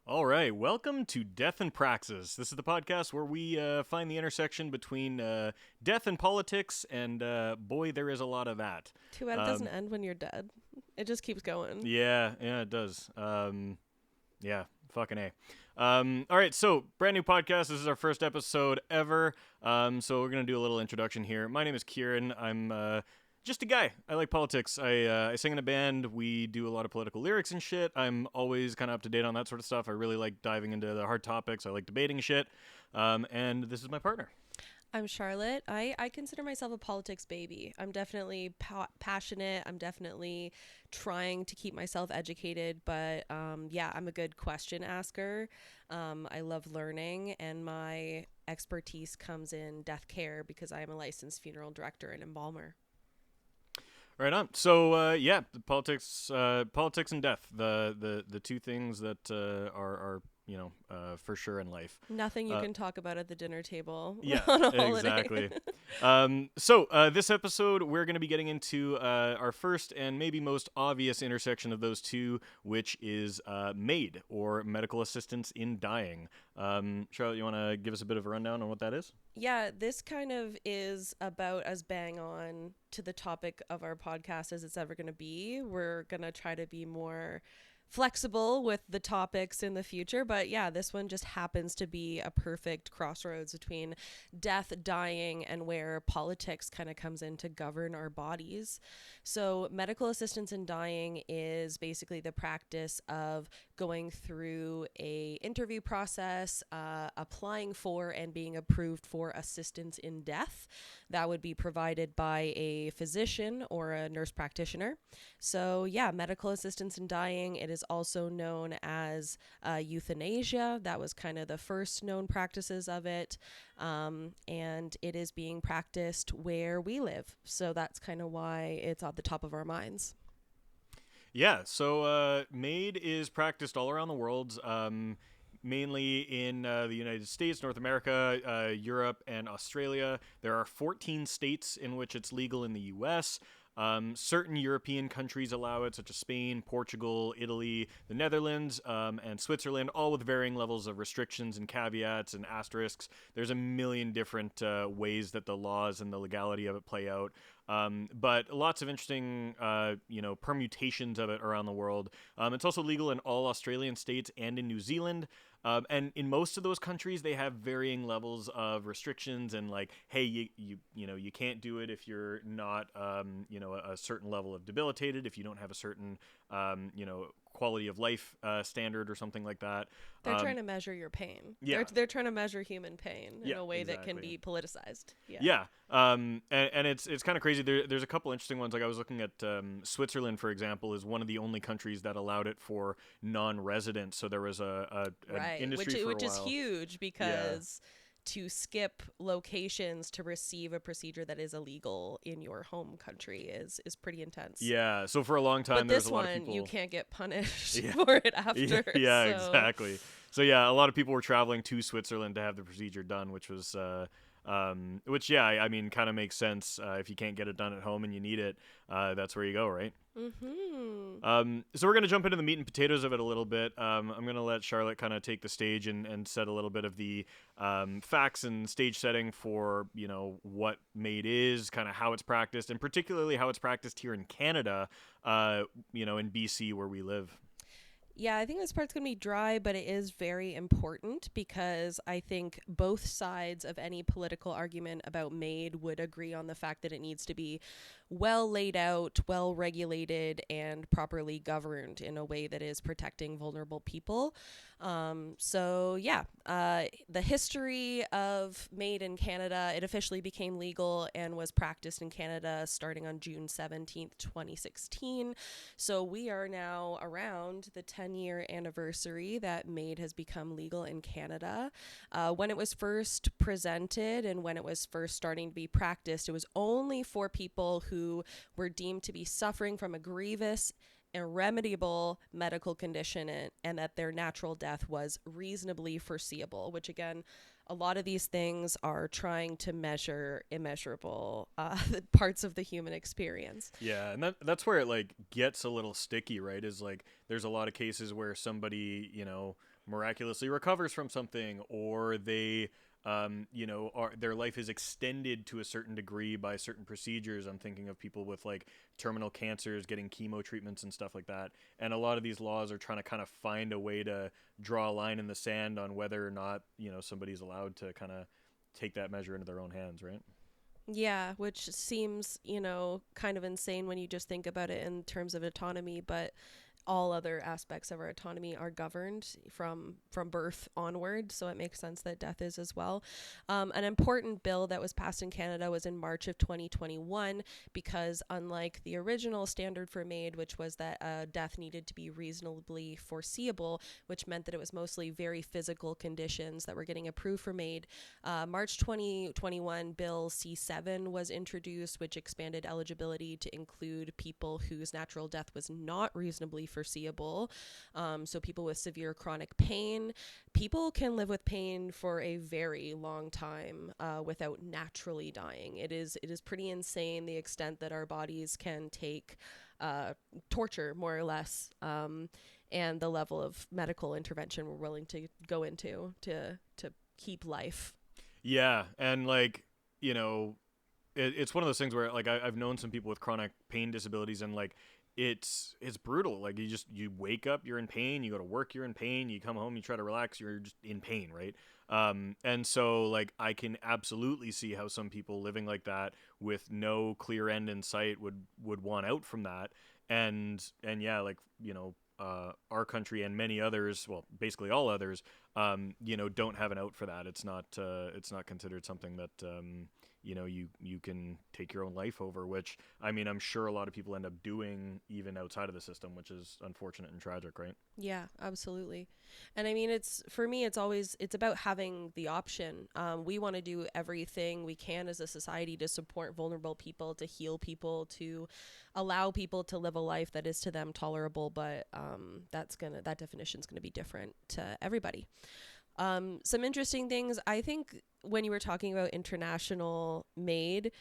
All right, welcome to Death and Praxis. This is the podcast where we find the intersection between death and politics, and boy, there is a lot of that. Too bad it doesn't end when you're dead. It just keeps going. Yeah, it does. Yeah, fucking A. All right, so brand new podcast. This is our first episode ever. So we're going to do a little introduction here. My name is Kieran. I'm just a guy. I like politics. I sing in a band. We do a lot of political lyrics and shit. I'm always kind of up to date on that sort of stuff. I really like diving into the hard topics. I like debating shit. And this is my partner. I'm Charlotte. I consider myself a politics baby. I'm definitely passionate. I'm definitely trying to keep myself educated. But yeah, I'm a good question asker. I love learning, and my expertise comes in death care because I am a licensed funeral director and embalmer. Right on. So yeah, politics and death, the two things that are for sure in life. Nothing you can talk about at the dinner table. Yeah, on a holiday. exactly. So this episode, we're going to be getting into our first and maybe most obvious intersection of those two, which is MAID, or medical assistance in dying. Charlotte, you want to give us a bit of a rundown on what that is? Yeah, this kind of is about as bang on to the topic of our podcast as it's ever going to be. We're going to try to be more flexible with the topics in the future, but yeah, this one just happens to be a perfect crossroads between death, dying, and where politics kind of comes in to govern our bodies. So medical assistance in dying is basically the practice of going through a interview process, applying for and being approved for assistance in death. That would be provided by a physician or a nurse practitioner. So yeah, medical assistance in dying, it is also known as euthanasia. That was kind of the first known practices of it. And it is being practiced where we live. So that's kind of why it's at the top of our minds. Yeah, so MAID is practiced all around the world, mainly in the United States, North America, Europe, and Australia. There are 14 states in which it's legal in the U.S., certain European countries allow it, such as Spain, Portugal, Italy, the Netherlands, and Switzerland, all with varying levels of restrictions and caveats and asterisks. There's a million different ways that the laws and the legality of it play out. But lots of interesting, permutations of it around the world. It's also legal in all Australian states and in New Zealand. And in most of those countries, they have varying levels of restrictions and like, hey, you can't do it if you're not, a certain level of debilitated, if you don't have a certain, quality of life standard or something like that. They're trying to measure your pain. Yeah. They're trying to measure human pain in a way that can be politicized. Yeah. And it's kind of crazy. There's a couple interesting ones. Like I was looking at Switzerland, for example, is one of the only countries that allowed it for non-residents. So there was an industry for a while. Which is huge because to skip locations to receive a procedure that is illegal in your home country is pretty intense. Yeah, so for a long time there's a lot of people. But this one, you can't get punished for it after. Yeah, exactly. So yeah, a lot of people were traveling to Switzerland to have the procedure done, which was kind of makes sense. If you can't get it done at home and you need it, that's where you go, right? Mm-hmm. So we're going to jump into the meat and potatoes of it a little bit. I'm going to let Charlotte kind of take the stage and set a little bit of the facts and stage setting for, what MAID is, kind of how it's practiced, and particularly how it's practiced here in Canada, in BC where we live. Yeah, I think this part's going to be dry, but it is very important because I think both sides of any political argument about MAID would agree on the fact that it needs to be well laid out, well regulated, and properly governed in a way that is protecting vulnerable people. The history of MAID in Canada, it officially became legal and was practiced in Canada starting on June 17th, 2016. So we are now around the 10-year anniversary that MAID has become legal in Canada. When it was first presented and when it was first starting to be practiced, it was only for people who were deemed to be suffering from a grievous irremediable medical condition and that their natural death was reasonably foreseeable, which again, a lot of these things are trying to measure immeasurable parts of the human experience. Yeah, and that's where it like gets a little sticky, right? Is like there's a lot of cases where somebody, miraculously recovers from something, or they their life is extended to a certain degree by certain procedures. I'm thinking of people with like terminal cancers getting chemo treatments and stuff like that. And a lot of these laws are trying to kind of find a way to draw a line in the sand on whether or not, somebody's allowed to kind of take that measure into their own hands, right? Yeah, which seems, kind of insane when you just think about it in terms of autonomy, but all other aspects of our autonomy are governed from birth onward, so it makes sense that death is as well. An important bill that was passed in Canada was in March of 2021, because unlike the original standard for MAID, which was that death needed to be reasonably foreseeable, which meant that it was mostly very physical conditions that were getting approved for MAID, March 2021 Bill C7 was introduced, which expanded eligibility to include people whose natural death was not reasonably foreseeable. So people with severe chronic pain. People can live with pain for a very long time without naturally dying. It is pretty insane the extent that our bodies can take torture, more or less, and the level of medical intervention we're willing to go into to keep life. Yeah, and like, it's one of those things where like I've known some people with chronic pain disabilities, and like it's brutal. Like you wake up, you're in pain, you go to work, you're in pain, you come home, you try to relax, you're just in pain, right? And so like I can absolutely see how some people living like that with no clear end in sight would want out from that. And yeah, like, our country and many others, well, basically all others, don't have an out for that. It's not considered something that, you can take your own life over, which, I mean, I'm sure a lot of people end up doing even outside of the system, which is unfortunate and tragic, right? Yeah, absolutely. And I mean, it's about having the option. We want to do everything we can as a society to support vulnerable people, to heal people, to allow people to live a life that is to them tolerable. But that definition is gonna be different to everybody. Some interesting things, I think, when you were talking about international MAID,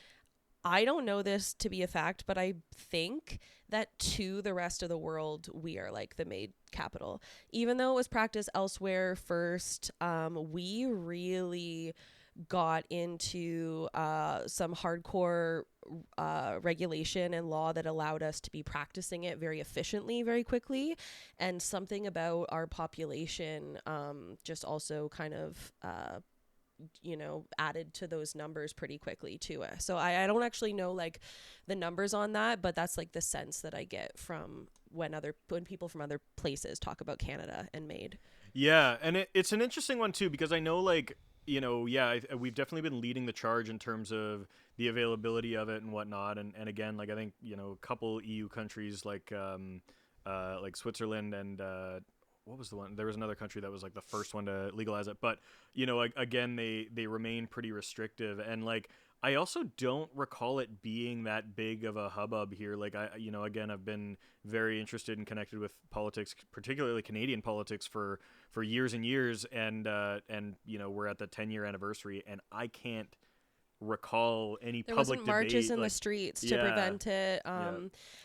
I don't know this to be a fact, but I think that to the rest of the world, we are like the MAID capital. Even though it was practiced elsewhere first, we really got into some hardcore regulation and law that allowed us to be practicing it very efficiently, very quickly. And something about our population just also kind of added to those numbers pretty quickly too. So I don't actually know like the numbers on that, but that's like the sense that I get from when people from other places talk about Canada and MAID. Yeah, and it's an interesting one too, because I know, like, yeah, we've definitely been leading the charge in terms of the availability of it and whatnot. And again, like, I think, a couple EU countries like Switzerland and what was the one? There was another country that was like the first one to legalize it. But, again, they remain pretty restrictive. And like, I also don't recall it being that big of a hubbub here. Like, again, I've been very interested and connected with politics, particularly Canadian politics, for years and years. And we're at the 10-year anniversary, and I can't recall any There public wasn't marches debate in the like, streets to yeah, prevent it. yeah.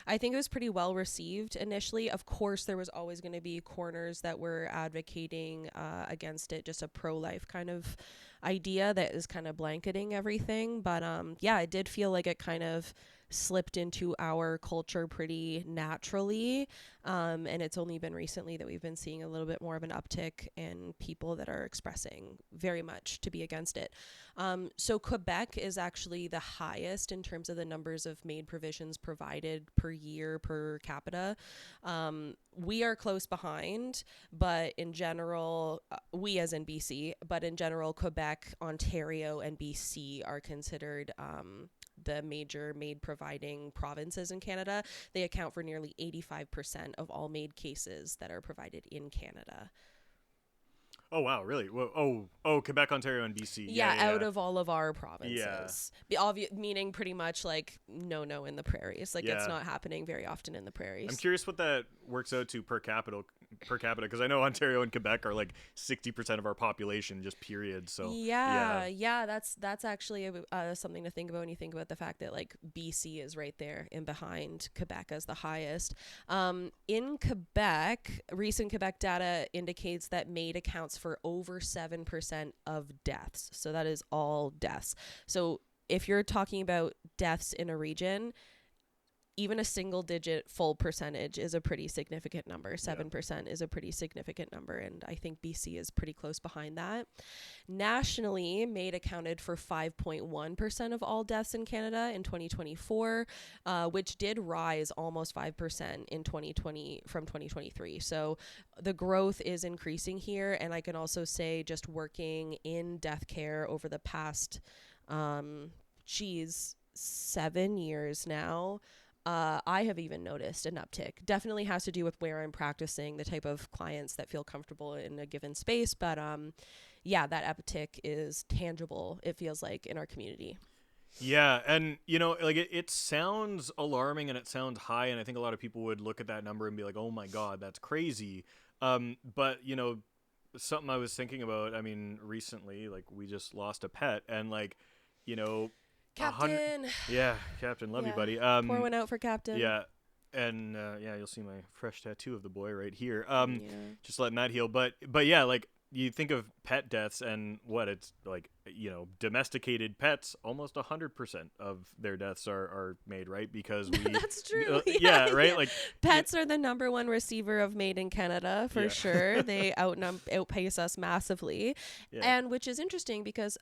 I think it was pretty well received initially. Of course, there was always going to be corners that were advocating against it, just a pro-life kind of idea that is kind of blanketing everything. But yeah, it did feel like it kind of slipped into our culture pretty naturally. And it's only been recently that we've been seeing a little bit more of an uptick in people that are expressing very much to be against it. So Quebec is actually the highest in terms of the numbers of MAID provisions provided per year per capita. We are close behind, but in general, we as in BC, but in general, Quebec, Ontario, and BC are considered the major MAID providing provinces in Canada. They account for nearly 85% of all MAID cases that are provided in Canada. Oh wow, really? Whoa, Quebec, Ontario, and BC. Yeah, Yeah. out of all of our provinces. Meaning pretty much like no in the prairies. Like, it's Yeah. not happening very often in the I'm prairies. curious what that works out to per capita per capita? Because I know Ontario and Quebec are like 60% of our population, just period. So yeah, that's actually something to think about when you think about the fact that like BC is right there in behind Quebec as the highest. In Quebec, recent Quebec data indicates that MAID accounts for over 7% of deaths. So that is all deaths. So if you're talking about deaths in a region, even a single digit full percentage is a pretty significant number. 7% is a pretty significant number. And I think BC is pretty close behind that. Nationally, MAID accounted for 5.1% of all deaths in Canada in 2024, which did rise almost 5% in 2020 from 2023. So the growth is increasing here. And I can also say just working in death care over the past, 7 years now, I have even noticed an uptick. Definitely has to do with where I'm practicing, the type of clients that feel comfortable in a given space. But yeah, that uptick is tangible, it feels like, in our community. Yeah, and you know, like it sounds alarming and it sounds high, and I think a lot of people would look at that number and be like, "Oh my God, that's crazy." But you know, something I was thinking about. I mean, recently, like we just lost a pet, and like, you know, Captain. yeah, Captain, love you, Yeah. buddy. Pour one out for Captain. Yeah, and yeah, you'll see my fresh tattoo of the boy right here. Yeah. Just letting that heal. But yeah, like you think of pet deaths and what it's like, you know, domesticated pets, almost 100% of their deaths are made, right? Because we That's true. yeah, right. Yeah. Like Pets are the number one receiver of MAID in Canada for Yeah. sure. They outpace us massively, yeah, and which is interesting because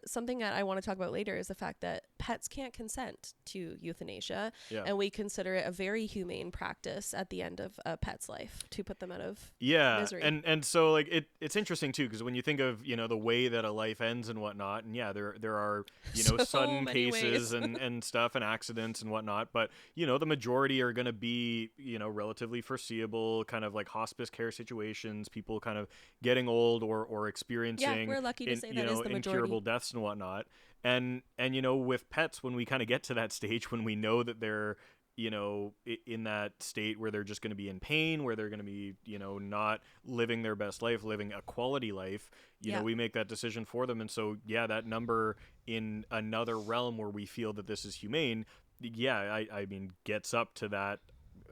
something that I want to talk about later is the fact that pets can't consent to euthanasia, yeah. and we consider it a very humane practice at the end of a pet's life to put them out of Yeah, misery. and so like it's interesting too because when you think of, you know, the way that a life ends and whatnot, and yeah, there are, you know, So sudden many cases ways. and stuff and accidents and whatnot, but you know the majority are going to be, you know, relatively foreseeable, kind of like hospice care situations, people kind of getting old or Yeah, experiencing we're lucky to say that is the majority. incurable deaths and whatnot, and you know with pets when we kind of get to that stage when we know that they're, you know, in that state where they're just going to be in pain, where they're going to be, you know, not living their best life, living a quality life, you know, we make that decision for them. And so, yeah, that number in another realm where we feel that this is humane, yeah, I mean, gets up to that.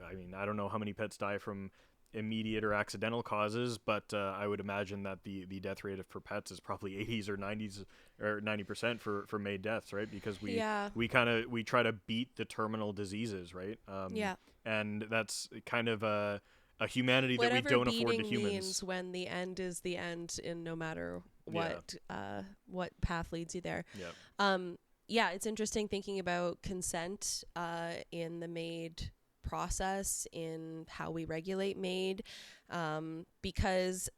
I mean, I don't know how many pets die from immediate or accidental causes, but I would imagine that the death rate for pets is probably 80s or 90s or 90% for MAID deaths, right? Because we try to beat the terminal diseases, right? Yeah. And that's kind of a humanity that we Whatever don't afford to beating humans. means when the end is the end, in no matter Yeah. what path leads you there. Yeah. Yeah, it's interesting thinking about consent in the MAID process, in how we regulate MAID, because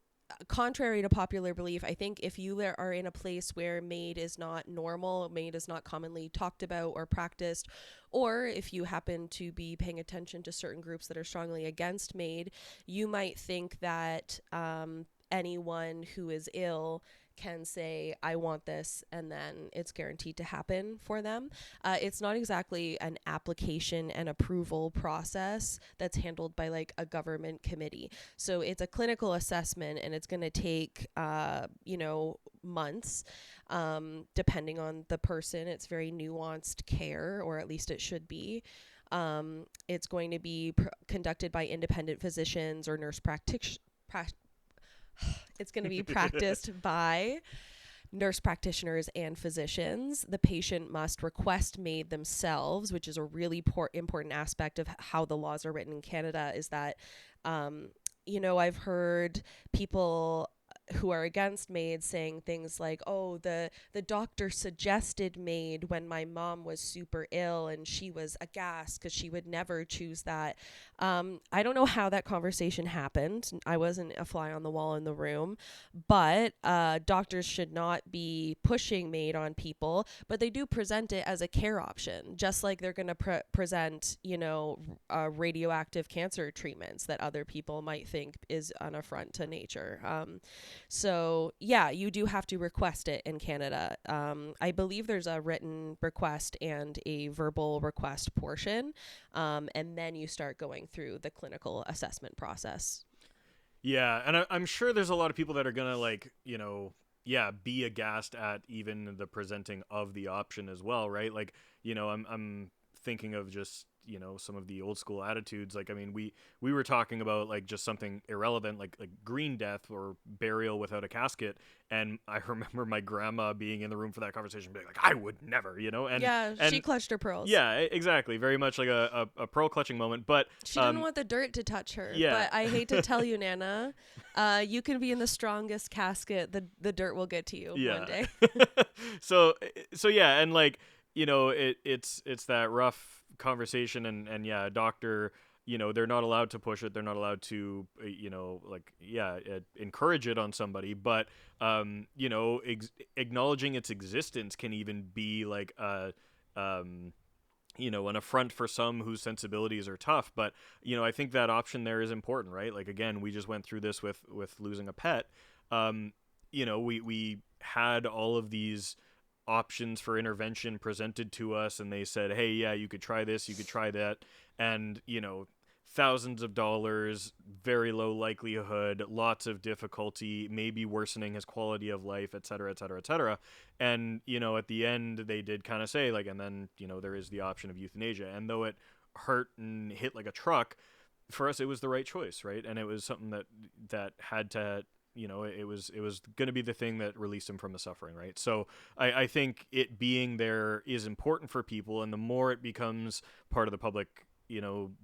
contrary to popular belief, I think if you are in a place where MAID is not normal, MAID is not commonly talked about or practiced, or if you happen to be paying attention to certain groups that are strongly against MAID, you might think that anyone who is ill can say, I want this, and then it's guaranteed to happen for them. It's not exactly an application and approval process that's handled by like a government committee. So it's a clinical assessment, and it's going to take, months, depending on the person. It's very nuanced care, or at least it should be. It's going to be conducted by independent physicians or nurse practitioners. It's going to be practiced by nurse practitioners and physicians. The patient must request MAID themselves, which is a really important aspect of how the laws are written in Canada, is that, I've heard people who are against MAID saying things like, oh, the doctor suggested MAID when my mom was super ill and she was aghast because she would never choose that. I don't know how that conversation happened. I wasn't a fly on the wall in the room, but doctors should not be pushing MAID on people, but they do present it as a care option, just like they're going to present, radioactive cancer treatments that other people might think is an affront to nature. So yeah, you do have to request it in Canada. I believe there's a written request and a verbal request portion, and then you start going through the clinical assessment process. Yeah, and I'm sure there's a lot of people that are gonna like, yeah, be aghast at even the presenting of the option as well, right? Like, I'm thinking of just some of the old school attitudes. Like, I mean, we were talking about like just something irrelevant, like green death or burial without a casket, and I remember my grandma being in the room for that conversation, being like, I would never, Yeah, she and clutched her pearls. yeah, exactly, very much like a pearl clutching moment, but She didn't want the dirt to touch her. yeah. But I hate to tell you, Nana, you can be in the strongest casket. The dirt will get to you one Yeah. day. so so yeah, and like, it's that rough conversation, and yeah, a doctor, they're not allowed to push it, they're not allowed to like, yeah, encourage it on somebody, but acknowledging its existence can even be like a an affront for some whose sensibilities are tough. But I think that option there is important, right? Like, again, we just went through this with losing a pet. um we had all of these options for intervention presented to us, and they said, hey, yeah, you could try this, you could try that, and thousands of dollars, very low likelihood, lots of difficulty, maybe worsening his quality of life, et cetera, et cetera, et cetera. And at the end they did kind of say, like, and then there is the option of euthanasia, and though it hurt and hit like a truck, for us it was the right choice, right? And it was something that had to, it was going to be the thing that released him from the suffering, right? So I think it being there is important for people, and the more it becomes part of the public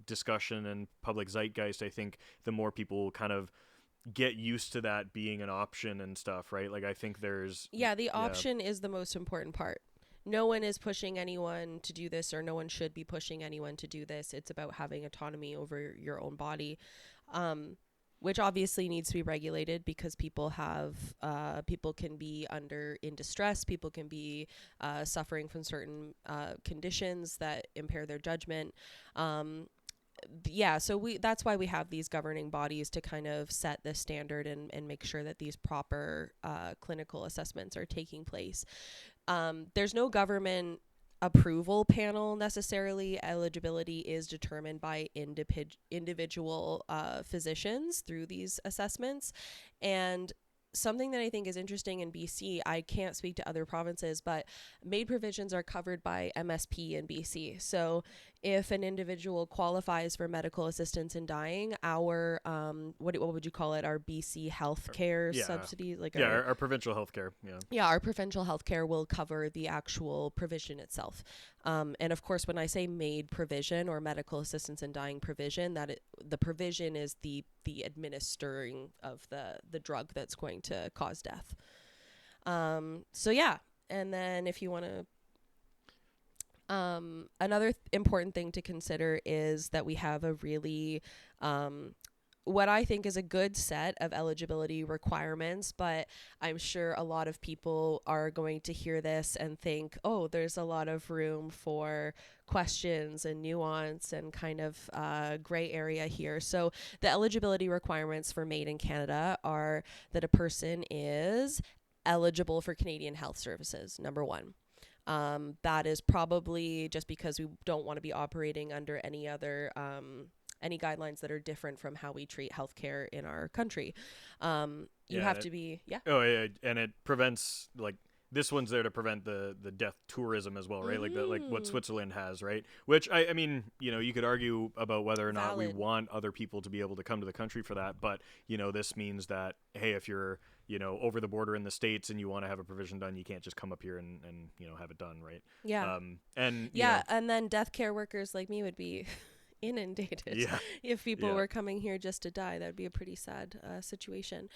discussion and public zeitgeist, I think the more people kind of get used to that being an option and stuff, right? Like, I think there's Yeah, the yeah. option is the most important part. No one is pushing anyone to do this, or no one should be pushing anyone to do this. It's about having autonomy over your own body, which obviously needs to be regulated, because people can be in distress. People can be suffering from certain conditions that impair their judgment. Yeah, so that's why we have these governing bodies to kind of set the standard and make sure that these proper clinical assessments are taking place. There's no government approval panel necessarily. Eligibility is determined by individual physicians through these assessments. And something that I think is interesting in BC, I can't speak to other provinces, but MAID provisions are covered by MSP in BC. So if an individual qualifies for medical assistance in dying, our what would you call it? Our BC healthcare Yeah. subsidy, like our provincial healthcare. Yeah, our provincial healthcare will cover the actual provision itself. And of course, when I say MAID provision or medical assistance in dying provision, the provision is the administering of the drug that's going to cause death. So yeah, and then if you want to, another important thing to consider is that we have a really what I think is a good set of eligibility requirements, but I'm sure a lot of people are going to hear this and think, oh, there's a lot of room for questions and nuance and kind of gray area here. So the eligibility requirements for MAID in Canada are that a person is eligible for Canadian health services, number one. That is probably just because we don't want to be operating under any other any guidelines that are different from how we treat healthcare in our country. You have to be, yeah. Oh, yeah, and it prevents, like, this one's there to prevent the death tourism as well, right? Mm-hmm. Like what Switzerland has, right? Which I mean, you could argue about whether or not we want other people to be able to come to the country for that, but this means that, hey, if you're over the border in the States and you want to have a provision done, you can't just come up here and have it done, right? Yeah. And and then death care workers like me would be inundated. Yeah. If people Yeah. were coming here just to die, that would be a pretty sad situation.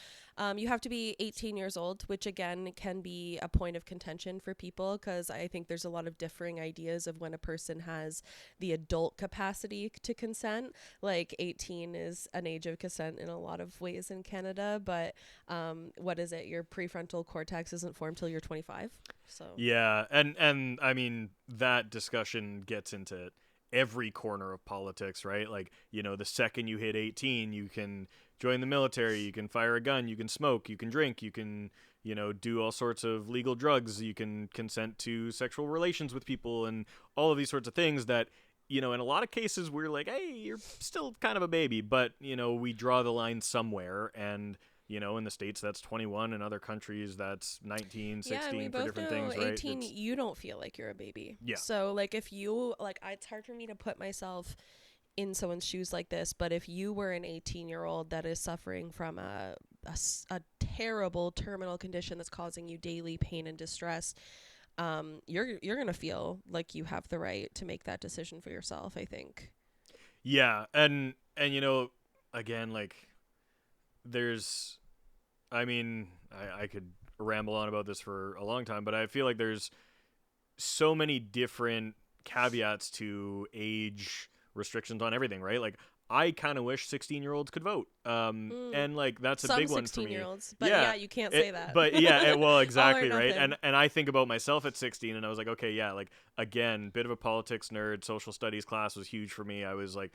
You have to be 18 years old, which again can be a point of contention for people, because I think there's a lot of differing ideas of when a person has the adult capacity to consent. Like 18 is an age of consent in a lot of ways in Canada, but what is it? Your prefrontal cortex isn't formed till you're 25. So yeah, and I mean, that discussion gets into every corner of politics, right? Like, the second you hit 18, you can join the military, you can fire a gun, you can smoke, you can drink, you can, do all sorts of legal drugs, you can consent to sexual relations with people and all of these sorts of things that, in a lot of cases we're like, hey, you're still kind of a baby, but we draw the line somewhere, and in the States that's 21, in other countries that's 19, Yeah, and we 16 for both different know things, right? 18, you don't feel like you're a baby. Yeah. So, like, if you, like, it's hard for me to put myself in someone's shoes like this, but if you were an 18-year-old that is suffering from a terrible terminal condition that's causing you daily pain and distress, you're gonna feel like you have the right to make that decision for yourself, I think. Yeah, and again, like, there's, I mean, I could ramble on about this for a long time, but I feel like there's so many different caveats to age restrictions on everything, right? Like, I kind of wish 16-year-olds could vote. And like that's a Some big one for me. 16-year-olds, but yeah, you can't say that. But yeah, well, All or exactly, right? nothing. And I think about myself at 16, and I was like, okay, yeah, like, again, bit of a politics nerd. Social studies class was huge for me. I was like,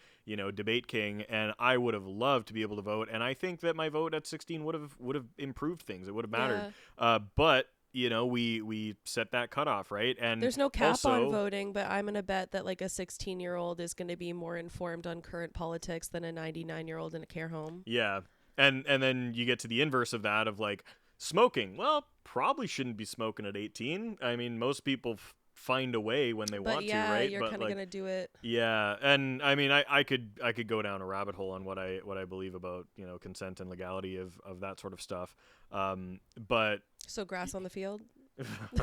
debate king, and I would have loved to be able to vote. And I think that my vote at 16 would have improved things. It would have mattered. But we set that cutoff, right? And there's no cap also, on voting, but I'm gonna bet that like a 16-year-old is gonna be more informed on current politics than a 99-year-old in a care home. yeah. And then you get to the inverse of that, of like smoking. Well, probably shouldn't be smoking at 18. I mean, most people find a way when they want to, right? You're kind of gonna do it. Yeah, and I mean, I could go down a rabbit hole on what I believe about consent and legality of that sort of stuff. But so grass on the field.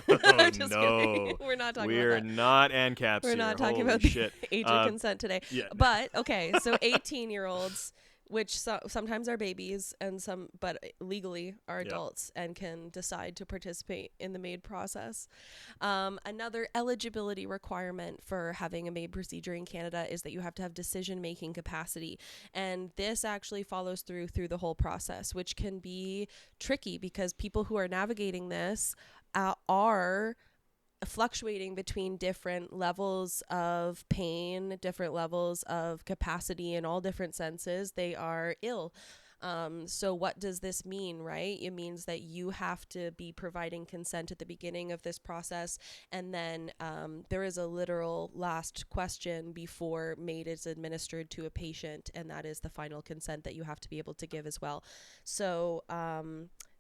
Oh, Just no, kidding. We're not talking we're about that. not ANCAPs. We're here. not talking Holy about shit. the age of consent today. Yeah. But okay, so 18-year-olds, which sometimes are babies and but legally are adults and can decide to participate in the MAID process. Another eligibility requirement for having a MAID procedure in Canada is that you have to have decision-making capacity. And this actually follows through the whole process, which can be tricky because people who are navigating this are fluctuating between different levels of pain, different levels of capacity in all different senses. They are ill. So what does this mean, right? It means that you have to be providing consent at the beginning of this process. And then there is a literal last question before MAID is administered to a patient. And that is the final consent that you have to be able to give as well. So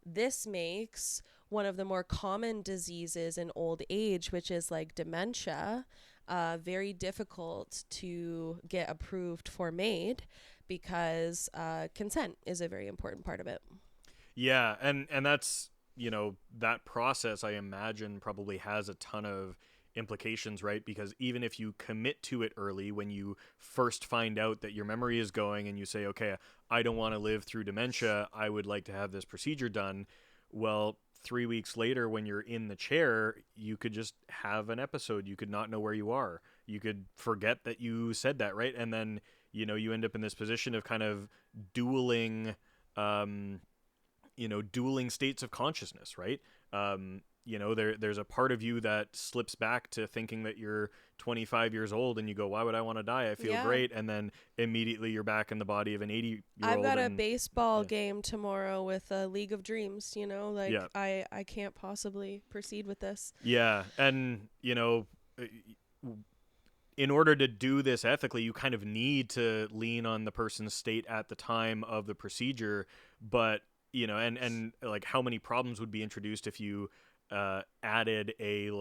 this makes one of the more common diseases in old age, which is like dementia, very difficult to get approved for MAID because consent is a very important part of it. Yeah, and that's, that process, I imagine, probably has a ton of implications, right? Because even if you commit to it early, when you first find out that your memory is going and you say, okay, I don't want to live through dementia, I would like to have this procedure done. Well, 3 weeks later, when you're in the chair, you could just have an episode. You could not know where you are. You could forget that you said that, right? And then, you end up in this position of kind of dueling states of consciousness, right? There's a part of you that slips back to thinking that you're 25 years old and you go, why would I want to die? I feel great. And then immediately you're back in the body of an 80-year-old. I've got a baseball game tomorrow with a League of Dreams, I can't possibly proceed with this. Yeah. And, in order to do this ethically, you kind of need to lean on the person's state at the time of the procedure. But, and like how many problems would be introduced if you added a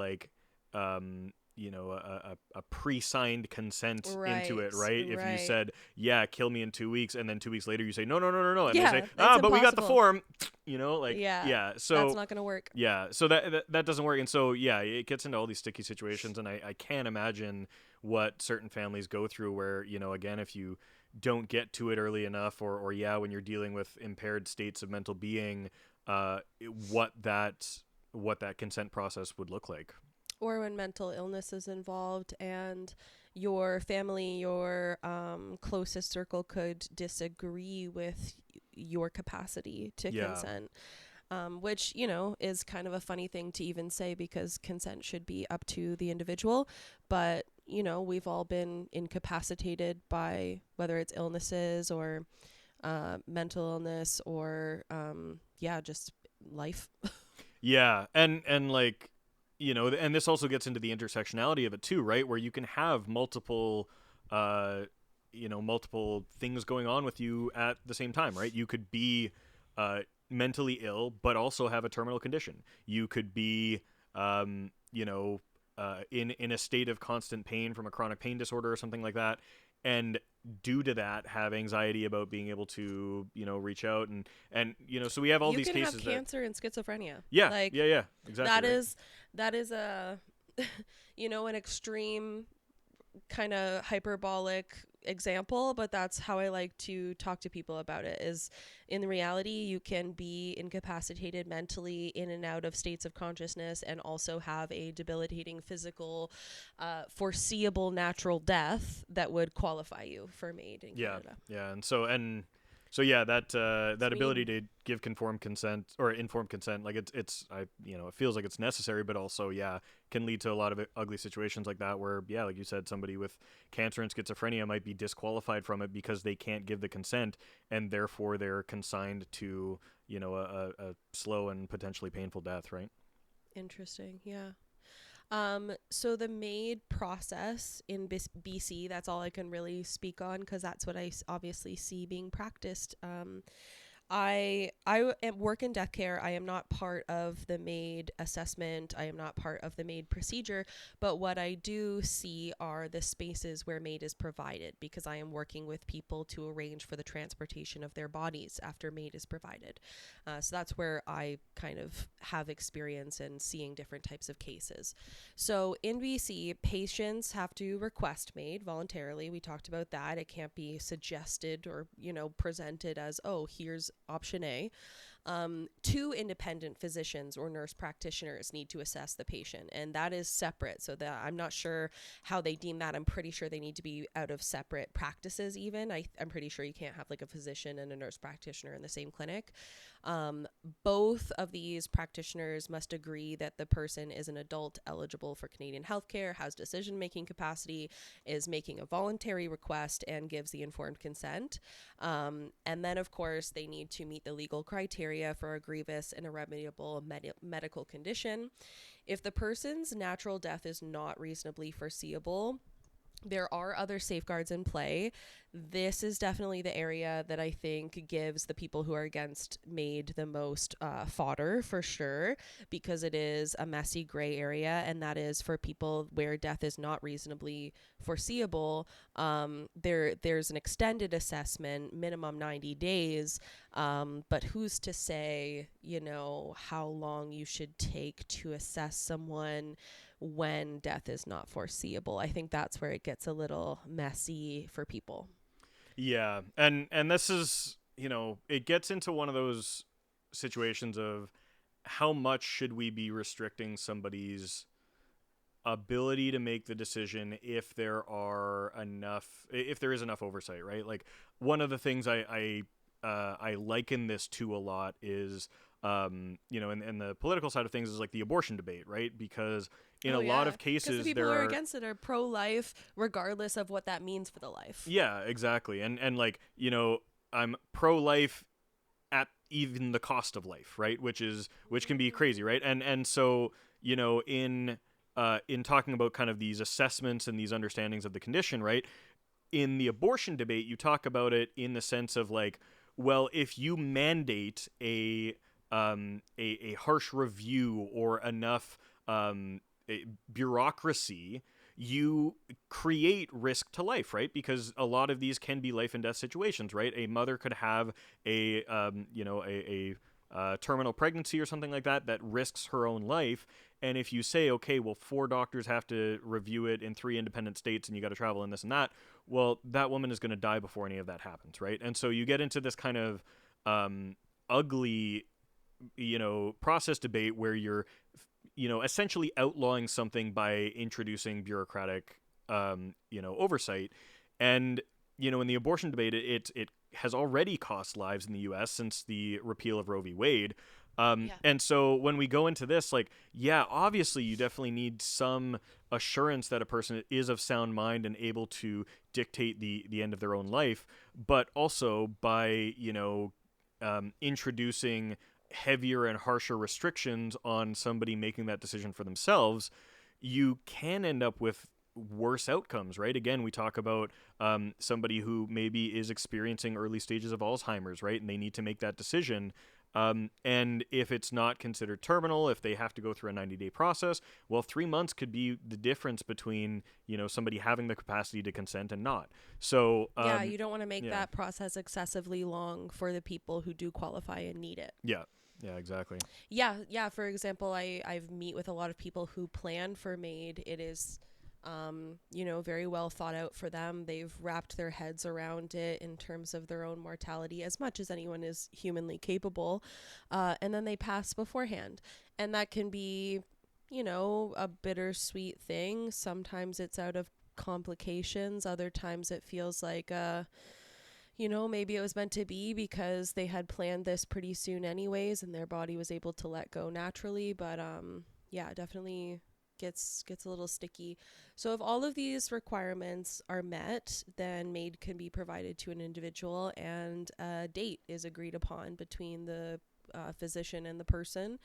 pre-signed consent into it, right? If you said, yeah, kill me in 2 weeks, and then 2 weeks later you say, no, and they say, but we got the form, so that's not gonna work. Yeah, so that doesn't work. And so it gets into all these sticky situations, and I can't imagine what certain families go through where, again, if you don't get to it early enough, or when you're dealing with impaired states of mental being, what that consent process would look like. Or when mental illness is involved and your family, your closest circle could disagree with your capacity to consent, which, is kind of a funny thing to even say because consent should be up to the individual. But, we've all been incapacitated by whether it's illnesses or mental illness or, just life. Yeah. And like, and this also gets into the intersectionality of it too, right? Where you can have multiple multiple things going on with you at the same time, right? You could be mentally ill, but also have a terminal condition. You could be, in a state of constant pain from a chronic pain disorder or something like that, and due to that have anxiety about being able to reach out and so we have all You these can have cases that cancer and schizophrenia. yeah Like yeah yeah exactly that right. is that is a an extreme kind of hyperbolic example, but that's how I like to talk to people about it. Is in reality you can be incapacitated mentally in and out of states of consciousness and also have a debilitating physical foreseeable natural death that would qualify you for MAID in Yeah, Canada. yeah, and so yeah, that So we ability need to give conformed consent or informed consent, like it feels like it's necessary, but also yeah, can lead to a lot of ugly situations like that where yeah, like you said, somebody with cancer and schizophrenia might be disqualified from it because they can't give the consent, and therefore they're consigned to a slow and potentially painful death, right? interesting, yeah. So the MAID process in BC, that's all I can really speak on because that's what I obviously see being practiced. Work in death care. I am not part of the MAID assessment. I am not part of the MAID procedure. But what I do see are the spaces where MAID is provided because I am working with people to arrange for the transportation of their bodies after MAID is provided. So that's where I kind of have experience in seeing different types of cases. So in BC, patients have to request MAID voluntarily. We talked about that. It can't be suggested or, presented as, oh, here's option A. Two independent physicians or nurse practitioners need to assess the patient, and that is separate. So that I'm not sure how they deem that. I'm pretty sure they need to be out of separate practices. Even I'm pretty sure you can't have like a physician and a nurse practitioner in the same clinic. Both of these practitioners must agree that the person is an adult eligible for Canadian healthcare, has decision-making capacity, is making a voluntary request, and gives the informed consent. And then, of course, they need to meet the legal criteria for a grievous and irremediable medical condition. If the person's natural death is not reasonably foreseeable, there are other safeguards in play. This is definitely the area that I think gives the people who are against MAID the most fodder for sure, because it is a messy gray area, and that is for people where death is not reasonably foreseeable. There's an extended assessment, minimum 90 days, but who's to say, how long you should take to assess someone when death is not foreseeable? I think that's where it gets a little messy for people. Yeah, and this is it gets into one of those situations of how much should we be restricting somebody's ability to make the decision if there is enough oversight, right? Like one of the things I liken this to a lot is in the political side of things is like the abortion debate, right? Because in Oh a lot yeah, of because the cases people there who are are against it are pro-life, regardless of what that means for the life. yeah, exactly. And like, I'm pro life at even the cost of life, right? Which can be crazy, right? And so, in talking about kind of these assessments and these understandings of the condition, right? In the abortion debate, you talk about it in the sense of like, well, if you mandate a harsh review or enough bureaucracy, you create risk to life, right? Because a lot of these can be life and death situations, right? A mother could have a terminal pregnancy or something like that risks her own life. And if you say, okay, well, 4 doctors have to review it in 3 independent states and you got to travel and this and that, well, that woman is going to die before any of that happens, right? And so you get into this kind of ugly, process debate where you're essentially outlawing something by introducing bureaucratic, oversight. And, in the abortion debate, it has already cost lives in the U.S. since the repeal of Roe v. Wade. Yeah. And so when we go into this, like, yeah, obviously you definitely need some assurance that a person is of sound mind and able to dictate the end of their own life. But also by, introducing heavier and harsher restrictions on somebody making that decision for themselves, you can end up with worse outcomes, right? Again, we talk about somebody who maybe is experiencing early stages of Alzheimer's, right? And they need to make that decision. And if it's not considered terminal, if they have to go through a 90-day process, well, 3 months could be the difference between, somebody having the capacity to consent and not. So yeah, you don't want to make yeah. that process excessively long for the people who do qualify and need it. Yeah, exactly. Yeah. For example, I've meet with a lot of people who plan for MAID. It is, very well thought out for them. They've wrapped their heads around it in terms of their own mortality as much as anyone is humanly capable. And then they pass beforehand. And that can be, a bittersweet thing. Sometimes it's out of complications. Other times it feels like, maybe it was meant to be because they had planned this pretty soon anyways and their body was able to let go naturally. But definitely gets a little sticky. So if all of these requirements are met, then MAID can be provided to an individual and a date is agreed upon between the physician and the person.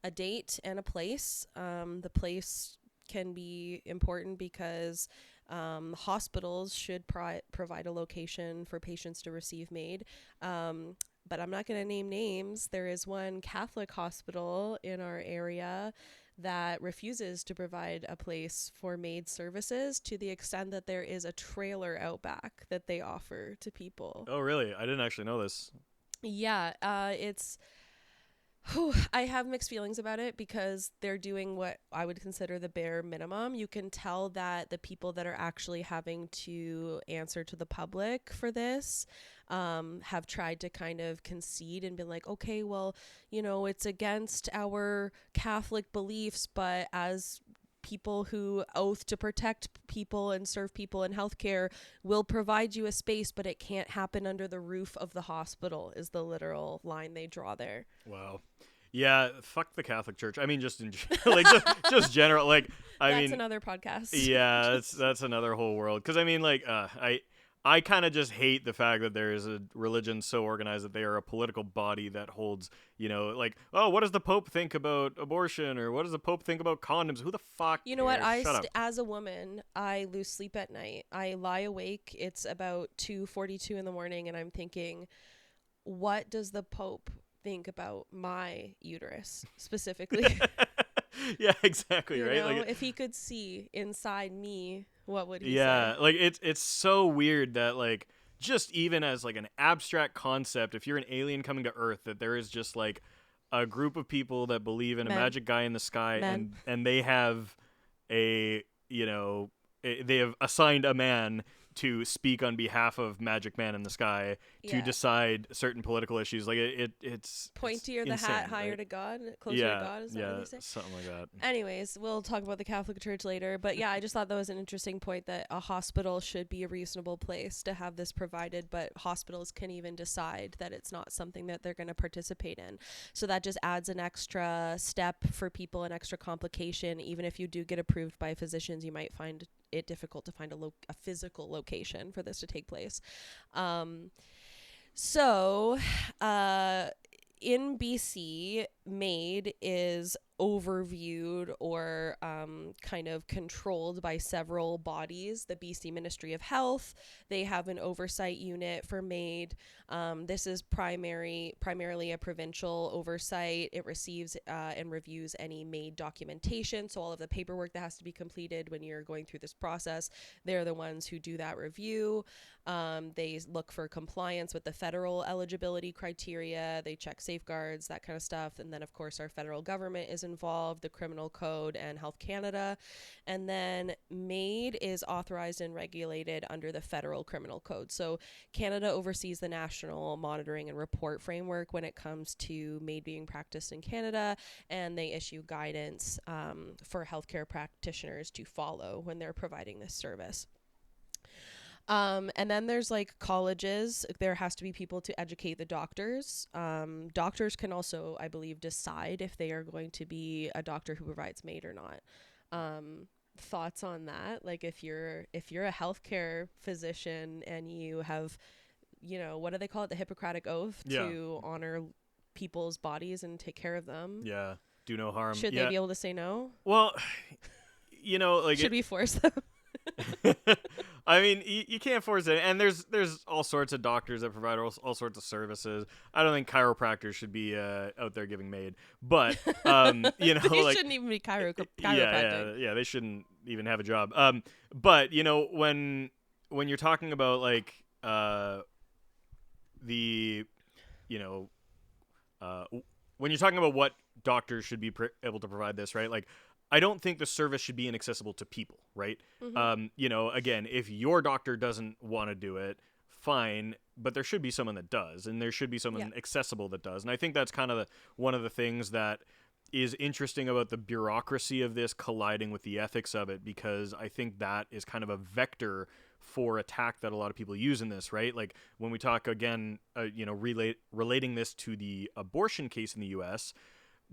A date and a place. The place can be important because hospitals should provide a location for patients to receive MAID. But I'm not going to name names. There is one Catholic hospital in our area that refuses to provide a place for MAID services to the extent that there is a trailer out back that they offer to people. Oh, really? I didn't actually know this. Yeah, it's... I have mixed feelings about it because they're doing what I would consider the bare minimum. You can tell that the people that are actually having to answer to the public for this have tried to kind of concede and been like, okay, well, it's against our Catholic beliefs, but as people who oath to protect people and serve people in healthcare will provide you a space, but it can't happen under the roof of the hospital is the literal line they draw there. Wow. Yeah, fuck the Catholic Church. I mean, just in just general. Like, that's another podcast. Yeah, that's another whole world. Because I mean, like, I kind of just hate the fact that there is a religion so organized that they are a political body that holds, like, oh, what does the Pope think about abortion, or what does the Pope think about condoms? Who the fuck? You know what? Shut up. As a woman, I lose sleep at night. I lie awake. It's about 2:42 in the morning, and I'm thinking, what does the Pope think about my uterus specifically? Yeah, exactly. Right. Like, if he could see inside me, what would he say? Yeah, like it's so weird that, like, just even as like an abstract concept, if you're an alien coming to Earth, that there is just like a group of people that believe in a magic guy in the sky, and they have they have assigned a man to speak on behalf of Magic Man in the Sky to decide certain political issues. Like it's pointier the insane, hat, higher right? to God, closer to God. Is that what you say? Something like that. Anyways, we'll talk about the Catholic Church later. But yeah, I just thought that was an interesting point that a hospital should be a reasonable place to have this provided, but hospitals can even decide that it's not something that they're going to participate in. So that just adds an extra step for people, an extra complication. Even if you do get approved by physicians, you might find it difficult to find a physical location for this to take place. In BC, MAID is overviewed or kind of controlled by several bodies. The BC Ministry of Health, they have an oversight unit for MAID. This is primarily a provincial oversight. It receives and reviews any MAID documentation. So all of the paperwork that has to be completed when you're going through this process, they're the ones who do that review. They look for compliance with the federal eligibility criteria. They check safeguards, that kind of stuff. And then, of course, our federal government is involved, the Criminal Code and Health Canada. And then MAID is authorized and regulated under the federal criminal code. So Canada oversees the national monitoring and report framework when it comes to MAID being practiced in Canada, and they issue guidance for healthcare practitioners to follow when they're providing this service. And then there's like colleges. There has to be people to educate the doctors. Doctors can also, I believe, decide if they are going to be a doctor who provides MAID or not. Thoughts on that? Like if you're a healthcare physician and you have, what do they call it? The Hippocratic Oath to honor people's bodies and take care of them. Yeah. Do no harm. Should they be able to say no? Well, like should we force them? I mean, you can't force it, and there's all sorts of doctors that provide all sorts of services. I don't think chiropractors should be out there giving MAID, but They like shouldn't even be chiropractic. yeah, they shouldn't even have a job. But when you're talking about like the you know uh, when you're talking about what doctors should be able to provide this, right? Like, I don't think the service should be inaccessible to people, right? Again, if your doctor doesn't want to do it, fine, but there should be someone that does, and there should be someone accessible that does. And I think that's kind of one of the things that is interesting about the bureaucracy of this colliding with the ethics of it, because I think that is kind of a vector for attack that a lot of people use in this, right? Like when we talk again, relating this to the abortion case in the U.S.,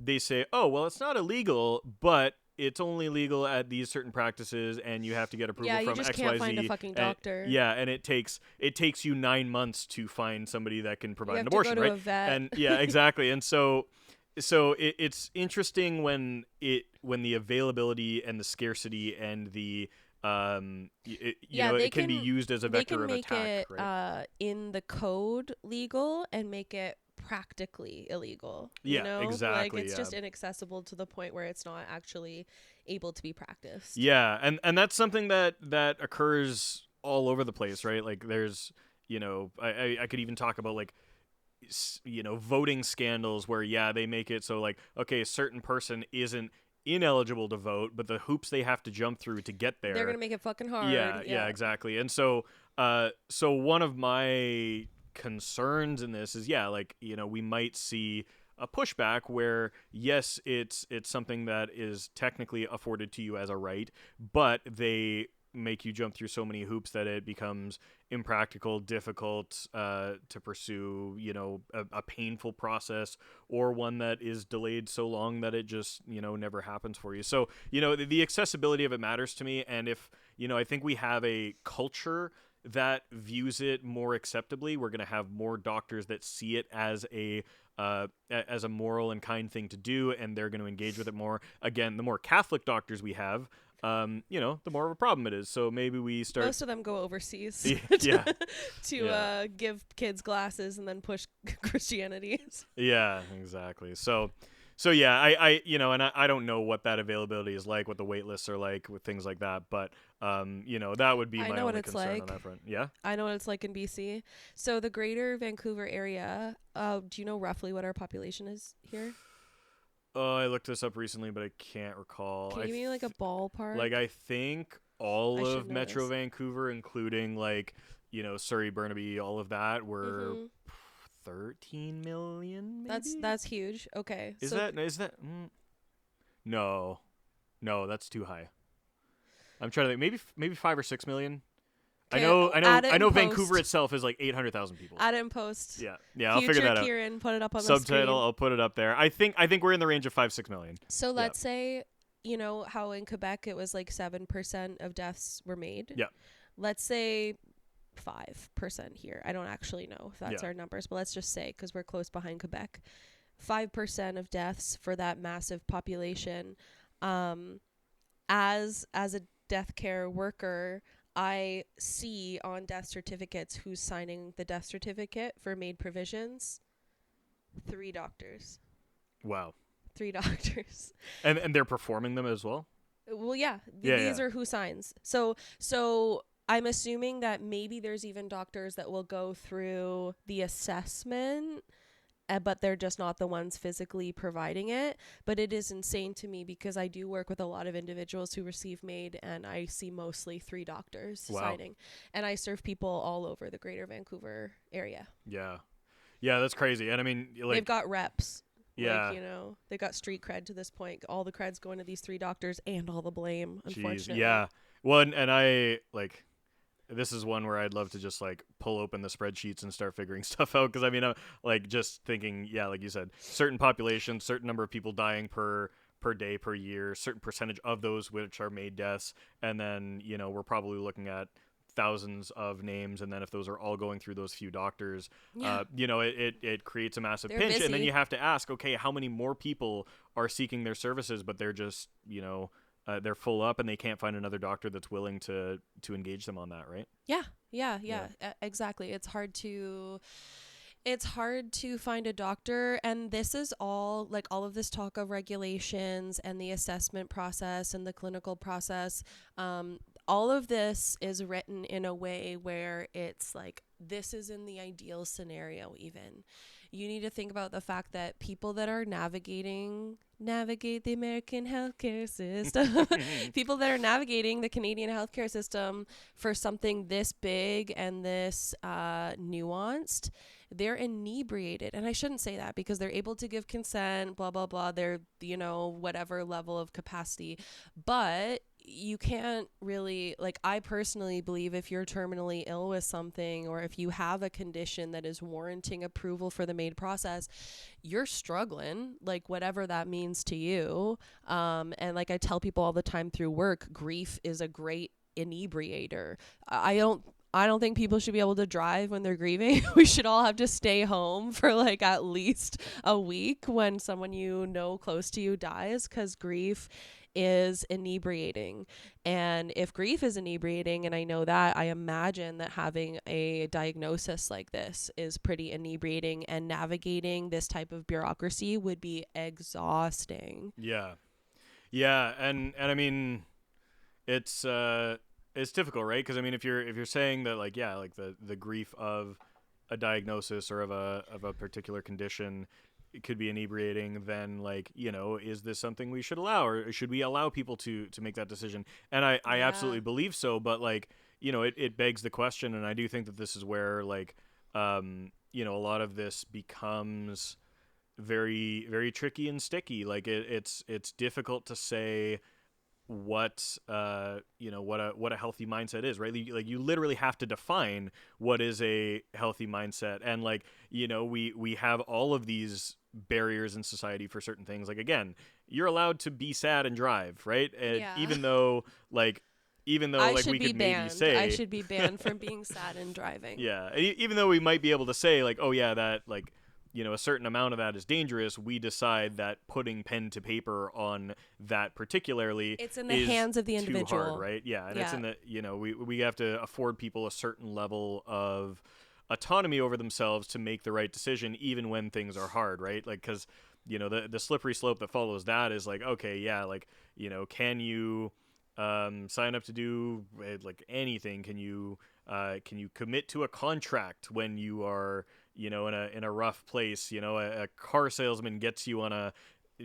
they say, oh, well, it's not illegal, but it's only legal at these certain practices, and you have to get approval from XYZ. Yeah, you just can't find a fucking doctor. And it takes you 9 months to find somebody that can provide an abortion, to go to right? a vet. And yeah, exactly. And so it's interesting when the availability and the scarcity and the it can be used as a vector of attack. They can make right? it in the code legal and make it practically illegal. Yeah, you know? exactly. Like it's just inaccessible to the point where it's not actually able to be practiced. Yeah, and that's something that occurs all over the place, right? Like there's, I could even talk about like, voting scandals where they make it so like, okay, a certain person isn't ineligible to vote, but the hoops they have to jump through to get there, they're gonna make it fucking hard. Yeah, exactly. And so one of my concerns in this is we might see a pushback where yes, it's something that is technically afforded to you as a right, but they make you jump through so many hoops that it becomes impractical, difficult to pursue, a painful process, or one that is delayed so long that it just, never happens for you. So, the accessibility of it matters to me. And if, I think we have a culture that views it more acceptably, we're going to have more doctors that see it as a moral and kind thing to do, and they're going to engage with it more. Again, the more Catholic doctors we have, the more of a problem it is. So maybe we start. Most of them go overseas to give kids glasses and then push Christianity. Yeah, exactly. So yeah, I don't know what that availability is like, what the wait lists are like with things like that, but that would be my only concern on that front. Yeah, I know what it's like in BC. So the Greater Vancouver area. Do you know roughly what our population is here? Oh, I looked this up recently, but I can't recall. Can you give me like a ballpark? Like I think all of Metro Vancouver, including like Surrey, Burnaby, all of that, were 13 million. Maybe? That's huge. Okay. Is that? No, that's too high. I'm trying to think. Maybe 5 or 6 million. I know. Vancouver itself is like 800,000 people. Add it in post. Yeah. I'll figure that out. Kieran, put it up on Subtitle. the screen. I'll put it up there. I think we're in the range of 5-6 million. So let's say, how in Quebec it was like 7% of deaths were MAID. Yeah. Let's say 5% here. I don't actually know if that's our numbers, but let's just say, because we're close behind Quebec, 5% of deaths for that massive population. As a death care worker, I see on death certificates who's signing the death certificate for MAID provisions. 3 doctors. Wow. 3 doctors. And they're performing them as well? Well, yeah. These are who signs. So I'm assuming that maybe there's even doctors that will go through the assessment, but they're just not the ones physically providing it. But it is insane to me because I do work with a lot of individuals who receive MAID, and I see mostly 3 doctors signing. And I serve people all over the Greater Vancouver area. Yeah, that's crazy. And I mean, like, they've got reps. Yeah. Like, they got street cred to this point. All the cred's going to these 3 doctors and all the blame, unfortunately. Yeah. Well, and I, like, this is one where I'd love to just, like, pull open the spreadsheets and start figuring stuff out. Because, I mean, like, just thinking, like you said, certain population, certain number of people dying per day, per year, certain percentage of those which are MAID deaths. And then, we're probably looking at thousands of names, and then if those are all going through those few doctors, it creates a massive pinch. Busy. And then you have to ask, okay, how many more people are seeking their services, but they're just they're full up and they can't find another doctor that's willing to engage them on that, right? Yeah, Yeah. exactly. It's hard to find a doctor, and this is all like all of this talk of regulations and the assessment process and the clinical process. All of this is written in a way where it's like this is in the ideal scenario. Even you need to think about the fact that people that are navigate the American healthcare system, people that are navigating the Canadian healthcare system for something this big and this nuanced, they're inebriated. And I shouldn't say that because they're able to give consent, blah, blah, blah. They're, whatever level of capacity. But you can't really, like, I personally believe if you're terminally ill with something or if you have a condition that is warranting approval for the MAID process, you're struggling, like, whatever that means to you. And like I tell people all the time through work, grief is a great inebriator. I don't think people should be able to drive when they're grieving. We should all have to stay home for like at least a week when someone close to you dies, because grief is inebriating. And if grief is inebriating, and I know that, I imagine that having a diagnosis like this is pretty inebriating, and navigating this type of bureaucracy would be exhausting. Yeah. And I mean, it's difficult, right? Because I mean, if you're saying that, like, yeah, like the grief of a diagnosis or of a particular condition, it could be inebriating, then, like, is this something we should allow, or should we allow people to make that decision? And I absolutely believe so, but, like, it begs the question, and I do think that this is where, like, a lot of this becomes very, very tricky and sticky. Like, it's difficult to say what what a healthy mindset is, right? Like, you literally have to define what is a healthy mindset. And, like, we have all of these barriers in society for certain things. Like, again, you're allowed to be sad and drive, right? Yeah. Even though like we could maybe say I should be banned from being sad and driving. Yeah, even though we might be able to say, like, oh yeah, that, like, a certain amount of that is dangerous, we decide that putting pen to paper on that particularly it's in the hands of the individual. Too hard, right? Yeah, and it's in the, we have to afford people a certain level of autonomy over themselves to make the right decision, even when things are hard, right? Like, because the slippery slope that follows that is like, okay, yeah, like, can you sign up to do, like, anything? Can you commit to a contract when you are in a rough place? A car salesman gets you on a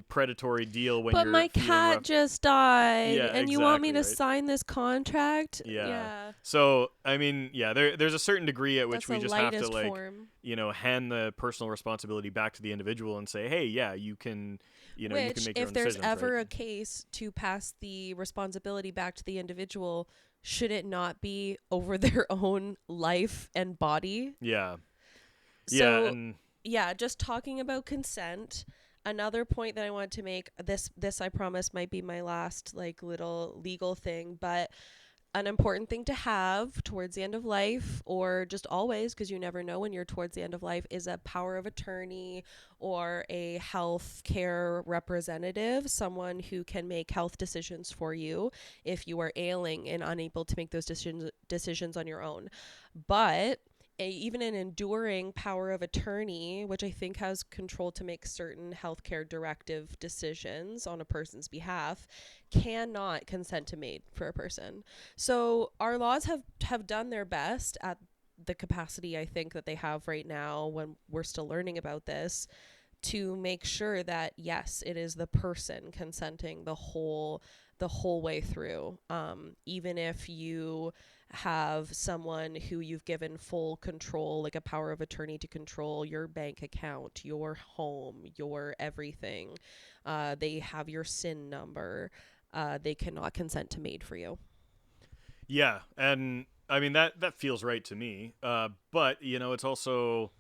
predatory deal when but you're my cat rough. just died, Yeah, and you want me to right? sign this contract? Yeah. So I mean, yeah, there's a certain degree at which we just have to, like, form. Hand the personal responsibility back to the individual and say, hey, yeah, you can you can make your own if there's decisions, ever right? a case to pass the responsibility back to the individual, should it not be over their own life and body? Yeah. So, and just talking about consent. Another point that I want to make, this I promise might be my last, like, little legal thing, but an important thing to have towards the end of life, or just always, because you never know when you're towards the end of life, is a power of attorney or a health care representative, someone who can make health decisions for you if you are ailing and unable to make those decisions on your own. But even an enduring power of attorney, which I think has control to make certain healthcare directive decisions on a person's behalf, cannot consent to MAID for a person. So our laws have done their best at the capacity I think that they have right now, when we're still learning about this, to make sure that, yes, it is the person consenting the whole way through. Even if you have someone who you've given full control, like a power of attorney to control your bank account, your home, your everything, they have your SIN number, they cannot consent to MAID for you. Yeah, and I mean, that feels right to me. But it's also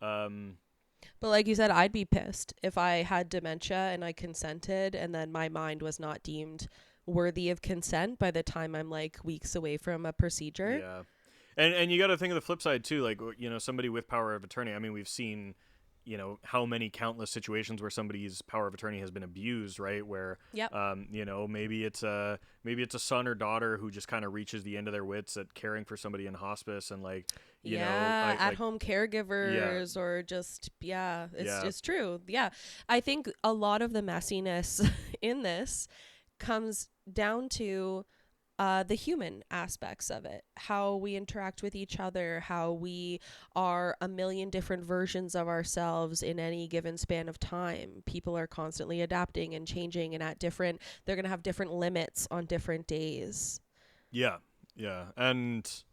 But like you said, I'd be pissed if I had dementia and I consented and then my mind was not deemed worthy of consent by the time I'm, like, weeks away from a procedure. Yeah. And you got to think of the flip side too, like, somebody with power of attorney. I mean, we've seen how many countless situations where somebody's power of attorney has been abused, right? Where, Yep. maybe it's a son or daughter who just kind of reaches the end of their wits at caring for somebody in hospice, and Yeah, at home yeah, caregivers, or just, yeah, yeah, it's true. Yeah. I think a lot of the messiness in this comes down to the human aspects of it, how we interact with each other, how we are a million different versions of ourselves in any given span of time. People are constantly adapting and changing, and they're going to have different limits on different days. yeah, yeah, and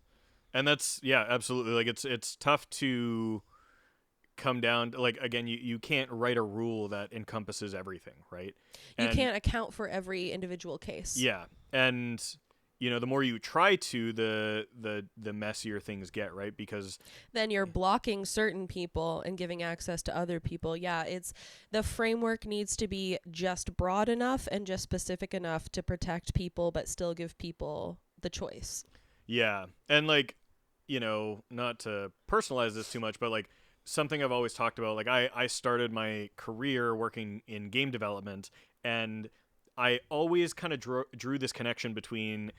that's, yeah, absolutely. Like, it's tough to come down to, like, again, you can't write a rule that encompasses everything, right? You And can't account for every individual case. yeah, and the more you try to, the messier things get, right? Because Then you're blocking certain people and giving access to other people. Yeah, it's the framework needs to be just broad enough and just specific enough to protect people, but still give people the choice. yeah, and like, not to personalize this too much, but like, something I've always talked about, like, I started my career working in game development, and I always kind of drew this connection between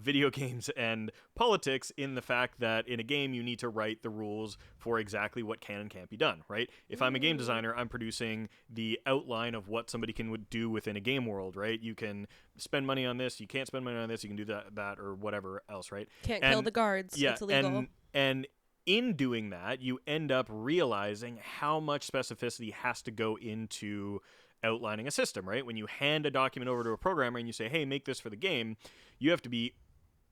video games and politics, in the fact that in a game you need to write the rules for exactly what can and can't be done, right? If I'm a game designer, I'm producing the outline of what somebody can do within a game world, right? You can spend money on this, you can't spend money on this, you can do that or whatever else, right? Can't kill And the guards. yeah, It's illegal. and in doing that, you end up realizing how much specificity has to go into outlining a system, right? When you hand a document over to a programmer and you say, hey, make this for the game, you have to be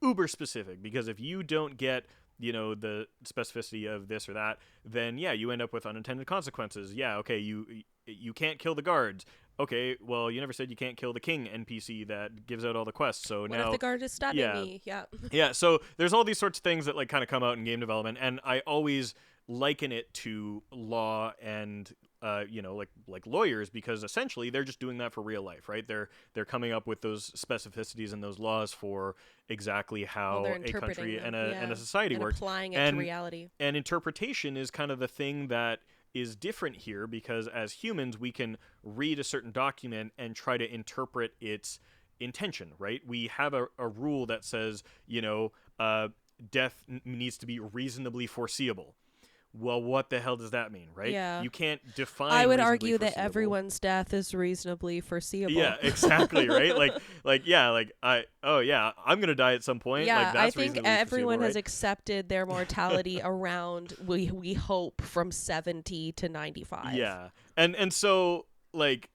uber specific, because if you don't get the specificity of this or that, then yeah, you end up with unintended consequences. Yeah, okay, you can't kill the guards. Okay, well, you never said you can't kill the king NPC that gives out all the quests. So What now, if the guard is stabbing yeah, me? Yeah. yeah, so there's all these sorts of things that like kind of come out in game development, and I always liken it to law and like lawyers, because essentially they're just doing that for real life, right? They're coming up with those specificities and those laws for exactly Well, they're how a interpreting country them. and Yeah. a society And works. applying it to and reality. and interpretation is kind of the thing that is different here, because as humans we can read a certain document and try to interpret its intention, right? We have a rule that says, death needs to be reasonably foreseeable. Well, what the hell does that mean, right? Yeah. You can't define I would reasonably argue that foreseeable. everyone's death is reasonably foreseeable. Yeah, exactly, right? I'm gonna die at some point. Yeah, Like, I that's think reasonably everyone foreseeable, has right? accepted their mortality around, we hope, from 70 to 95. Yeah, and so, like,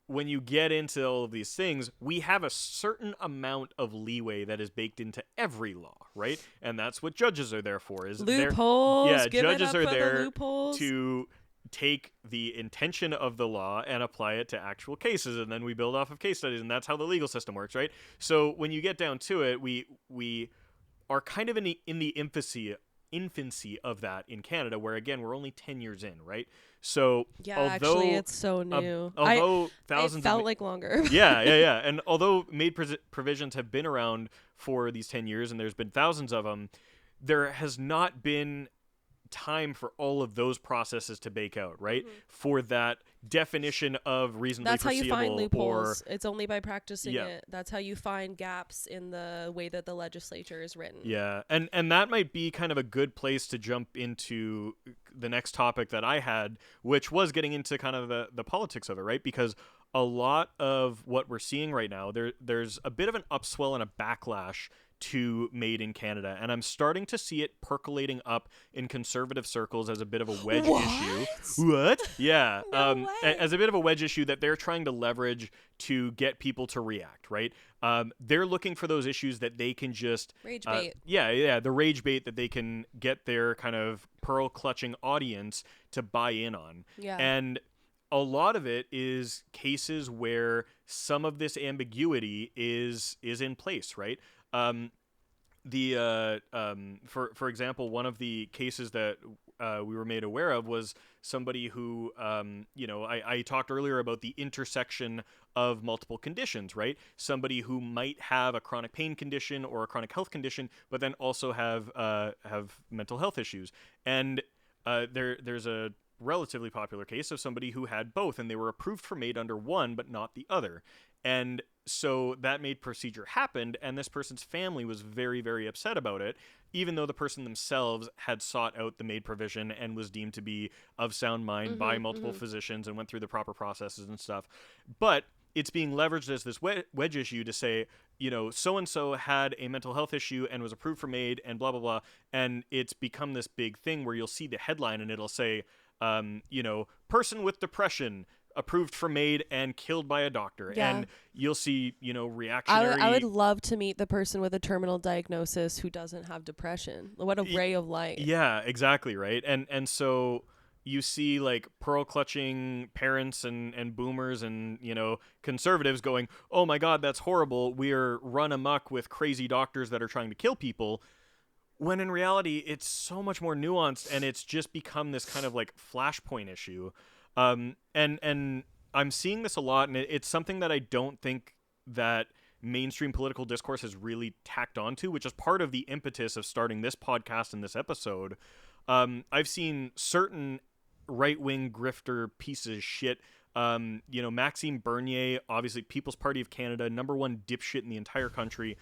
when you get into all of these things, we have a certain amount of leeway that is baked into every law, right? And that's what judges are there for. Loopholes. Give it Judges up are for the there loopholes. to take the intention of the law and apply it to actual cases, and then we build off of case studies, and that's how the legal system works, right? So when you get down to it, we are kind of in the infancy of that in Canada, where again we're only 10 years in, right? So Yeah, although actually, it's so new. although It thousands felt of like longer. yeah, and although MAID provisions have been around for these 10 years and there's been thousands of them, there has not been time for all of those processes to bake out, right? For that definition of reasonably That's how you foreseeable, find loopholes. or It's only by practicing yeah. it. That's how you find gaps in the way that the legislature is written. Yeah, and that might be kind of a good place to jump into the next topic that I had, which was getting into kind of the politics of it, right? Because a lot of what we're seeing right now, there's a bit of an upswell and a backlash to MAID in Canada, and I'm starting to see it percolating up in conservative circles as a bit of a wedge issue. What? Yeah, No way. as a bit of a wedge issue that they're trying to leverage to get people to react, right? They're looking for those issues that they can just Rage bait. the rage bait that they can get their kind of pearl clutching audience to buy in on. Yeah. And a lot of it is cases where some of this ambiguity is in place, right? For example, one of the cases that we were made aware of was somebody who, I talked earlier about the intersection of multiple conditions, right? Somebody who might have a chronic pain condition or a chronic health condition, but then also have mental health issues. And there's a relatively popular case of somebody who had both, and they were approved for MAID under one but not the other. And so that MAID procedure happened, and this person's family was very, very upset about it, even though the person themselves had sought out the MAID provision and was deemed to be of sound mind by multiple physicians and went through the proper processes and stuff. But it's being leveraged as this wedge issue to say, so-and-so had a mental health issue and was approved for MAID and blah, blah, blah. And it's become this big thing where you'll see the headline and it'll say, person with depression approved for MAID and killed by a doctor. Yeah. And you'll see, reactionary. I would love to meet the person with a terminal diagnosis who doesn't have depression. What a ray of light. Yeah, exactly, right? And so you see like pearl clutching parents and boomers and conservatives going, oh my god, that's horrible, we're run amok with crazy doctors that are trying to kill people, when in reality it's so much more nuanced, and it's just become this kind of like flashpoint issue. And I'm seeing this a lot, and it's something that I don't think that mainstream political discourse has really tacked onto, which is part of the impetus of starting this podcast and this episode. I've seen certain right-wing grifter pieces of shit, Maxime Bernier, obviously People's Party of Canada, #1 dipshit in the entire country.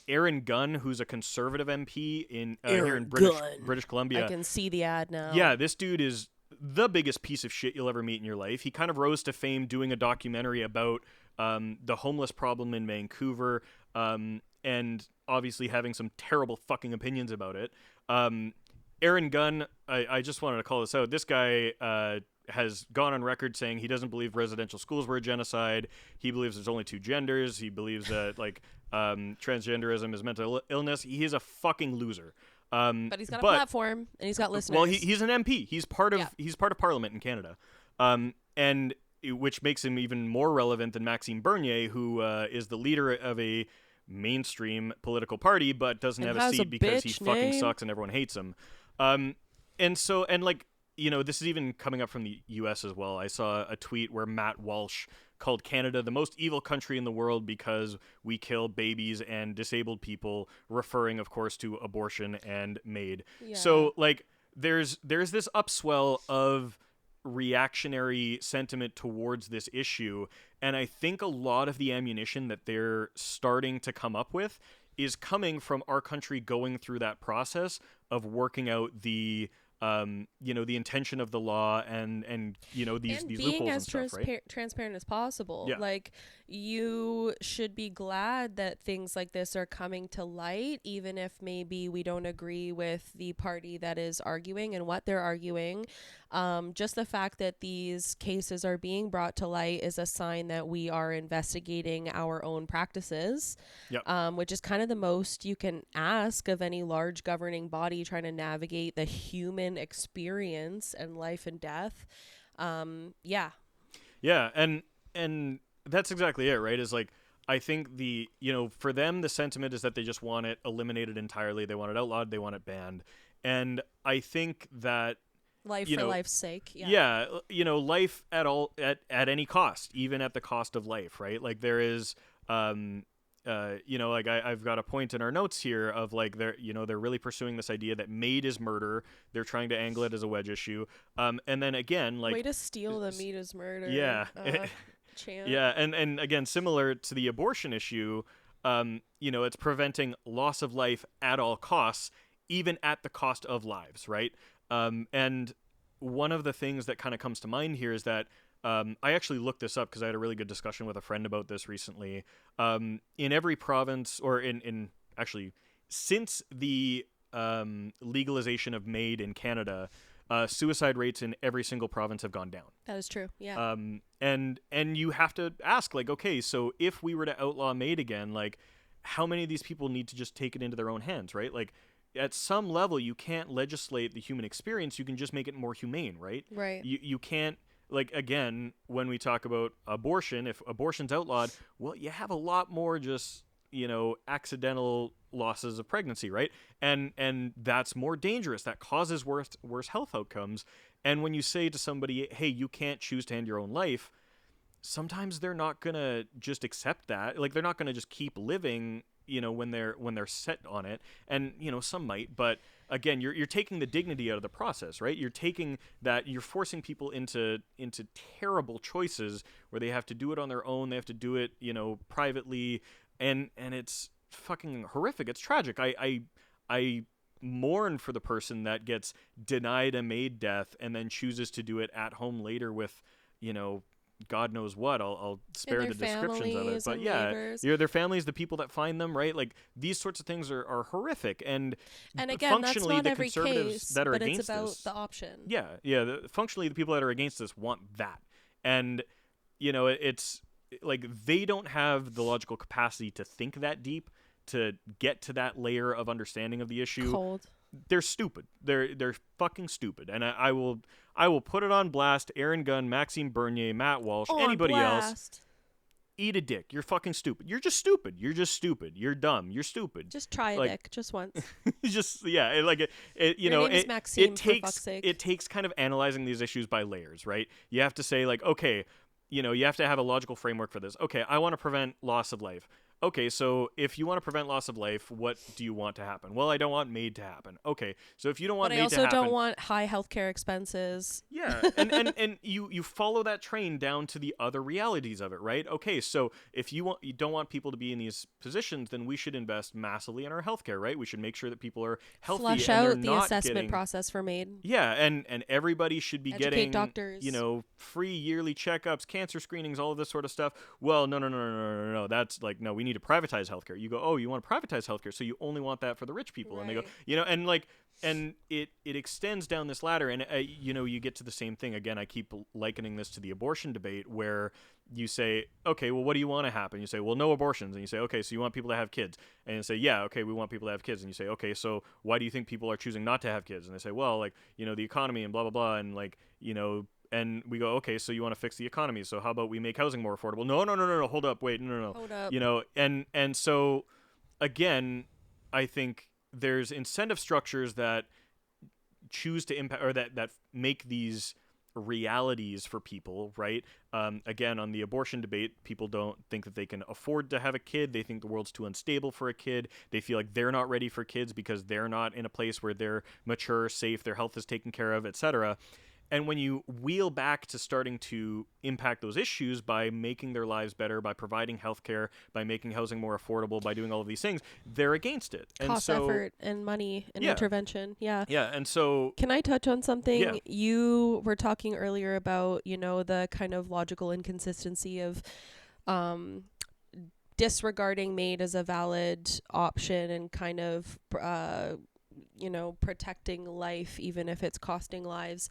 Aaron Gunn, who's a conservative MP here in British Columbia. I can see the ad now. Yeah, this dude is the biggest piece of shit you'll ever meet in your life. He kind of rose to fame doing a documentary about the homeless problem in Vancouver, and obviously having some terrible fucking opinions about it. Aaron Gunn, I just wanted to call this out. This guy has gone on record saying he doesn't believe residential schools were a genocide. He believes there's only two genders. He believes that transgenderism is mental illness. He is a fucking loser. But he's got a platform and he's got listeners. Well, he's an MP. He's part of Parliament in Canada, and which makes him even more relevant than Maxime Bernier, who is the leader of a mainstream political party, but doesn't have a seat because he fucking sucks and everyone hates him. This is even coming up from the U.S. as well. I saw a tweet where Matt Walsh called Canada the most evil country in the world because we kill babies and disabled people, referring, of course, to abortion and MAID. Yeah. So, there's this upswell of reactionary sentiment towards this issue, and I think a lot of the ammunition that they're starting to come up with is coming from our country going through that process of working out the intention of the law and these loopholes and stuff, right? Transparent as possible. Yeah. You should be glad that things like this are coming to light, even if maybe we don't agree with the party that is arguing and what they're arguing. Just the fact that these cases are being brought to light is a sign that we are investigating our own practices. Yep. Which is kind of the most you can ask of any large governing body trying to navigate the human experience and life and death. Yeah, and that's exactly it, right? Is I think for them the sentiment is that they just want it eliminated entirely. They want it outlawed, they want it banned. And I think that life for life's sake. Yeah, life at any cost, even at the cost of life, right? There is I've got a point in our notes here of they're really pursuing this idea that MAID is murder. They're trying to angle it as a wedge issue. And then again, way to steal the MAID is murder. Yeah. Chant. Yeah, and again, similar to the abortion issue, it's preventing loss of life at all costs, even at the cost of lives, right? And one of the things that kind of comes to mind here is that I actually looked this up because I had a really good discussion with a friend about this recently. In every province, or actually, since the legalization of MAID in Canada, suicide rates in every single province have gone down. That is true, yeah. And you have to ask, okay, so if we were to outlaw MAID again, how many of these people need to just take it into their own hands, right? At some level, you can't legislate the human experience. You can just make it more humane, right? Right. You can't, again, when we talk about abortion, if abortion's outlawed, well, you have a lot more just, accidental losses of pregnancy, right? And that's more dangerous. That causes worse health outcomes. And when you say to somebody, hey, you can't choose to end your own life, sometimes they're not going to just accept that. They're not going to just keep living, when they're set on it. And, some might, but again, you're taking the dignity out of the process, right? You're forcing people into terrible choices where they have to do it on their own. They have to do it, privately, and it's fucking horrific. It's tragic. I mourn for the person that gets denied a MAID death and then chooses to do it at home later with, God knows what. I'll spare the descriptions of it, but yeah, their families, the people that find them, right? Like these sorts of things are horrific, and again, that's functionally not the every conservatives case, that are but against it's about this, the option. functionally the people that are against this want that, and it's like they don't have the logical capacity to think that deep, to get to that layer of understanding of the issue. Cold. They're stupid. They're fucking stupid. And I will put it on blast. Aaron Gunn, Maxime Bernier, Matt Walsh, anybody else. Eat a dick. You're fucking stupid. You're just stupid. You're just stupid. You're dumb. You're stupid. Just try a dick just once. Just Maxime, it takes kind of analyzing these issues by layers, right? You have to say like, okay, you have to have a logical framework for this. Okay, I want to prevent loss of life. Okay, so if you want to prevent loss of life, what do you want to happen? Well, I don't want MAID to happen. Okay, so if you don't want MAID to happen... But I also don't want high healthcare expenses. Yeah, and you follow that train down to the other realities of it, right? Okay, so if you don't want people to be in these positions, then we should invest massively in our healthcare, right? We should make sure that people are healthy Flush and out they're the not assessment getting... process for MAID. Yeah, and everybody should be getting doctors. Free yearly checkups, cancer screenings, all of this sort of stuff. Well, no. That's like, no, we need to privatize healthcare. You go, oh, you want to privatize healthcare, so you only want that for the rich people. Right. And they go, and it extends down this ladder, and you get to the same thing again. I keep likening this to the abortion debate, where you say, okay, well, what do you want to happen? You say, well, no abortions. And you say, okay, so you want people to have kids. And you say, yeah, okay, we want people to have kids. And you say, okay, so why do you think people are choosing not to have kids? And they say, well, like, the economy and blah, blah, blah. And like, and we go, okay, so you want to fix the economy. So how about we make housing more affordable? No, hold up, wait, no. Hold up. And so, again, I think there's incentive structures that choose to impact, or that make these realities for people, right? Again, on the abortion debate, people don't think that they can afford to have a kid. They think the world's too unstable for a kid. They feel like they're not ready for kids because they're not in a place where they're mature, safe, their health is taken care of, etc. And when you wheel back to starting to impact those issues by making their lives better, by providing healthcare, by making housing more affordable, by doing all of these things, they're against it. And cost, effort, and money and intervention. Yeah. Yeah. And so... Can I touch on something? Yeah. You were talking earlier about, the kind of logical inconsistency of disregarding MAID as a valid option and kind of, protecting life, even if it's costing lives.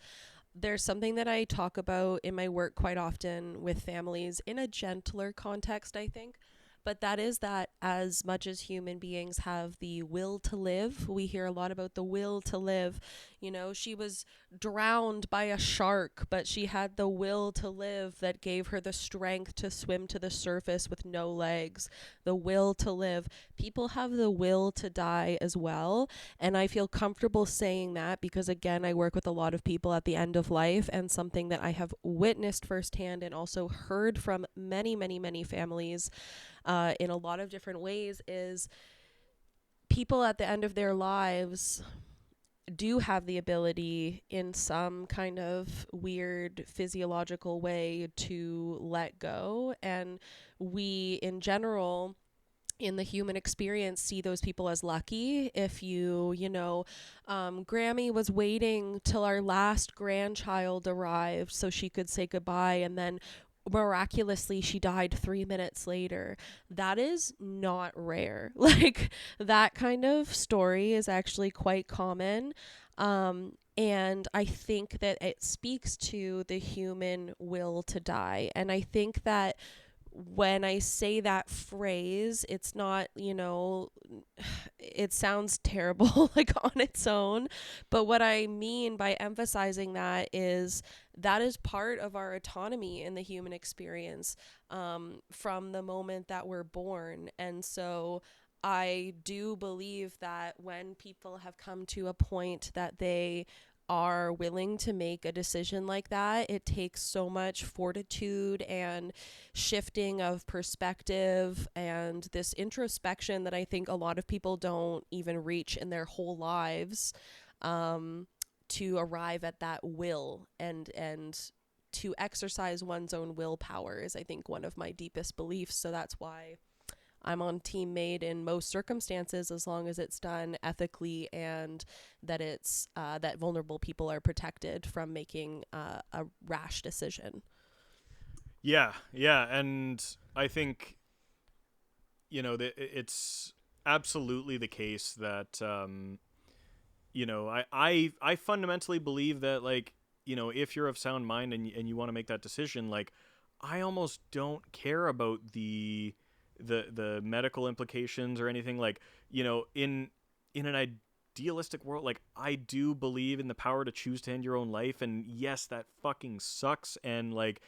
There's something that I talk about in my work quite often with families in a gentler context, I think. But that is that as much as human beings have the will to live, we hear a lot about the will to live. She was drowned by a shark, but she had the will to live that gave her the strength to swim to the surface with no legs. The will to live. People have the will to die as well. And I feel comfortable saying that because, again, I work with a lot of people at the end of life, and something that I have witnessed firsthand and also heard from many, many, many families in a lot of different ways is people at the end of their lives do have the ability in some kind of weird physiological way to let go. And we, in general, in the human experience, see those people as lucky. If Grammy was waiting till our last grandchild arrived so she could say goodbye, and then miraculously she died 3 minutes later. That is not rare. Like, that kind of story is actually quite common. And I think that it speaks to the human will to die. And I think that when I say that phrase, it's not, it sounds terrible like on its own. But what I mean by emphasizing that is part of our autonomy in the human experience from the moment that we're born. And so I do believe that when people have come to a point that they are willing to make a decision like that, it takes so much fortitude and shifting of perspective and this introspection that I think a lot of people don't even reach in their whole lives, to arrive at that will and to exercise one's own willpower is, I think, one of my deepest beliefs. So that's why I'm on Team MAID in most circumstances, as long as it's done ethically and that it's that vulnerable people are protected from making a rash decision. Yeah, and I think, it's absolutely the case that I fundamentally believe that, like, if you're of sound mind and you want to make that decision, like, I almost don't care about the medical implications or anything. Like, in an idealistic world, like, I do believe in the power to choose to end your own life, and yes, that fucking sucks, and like,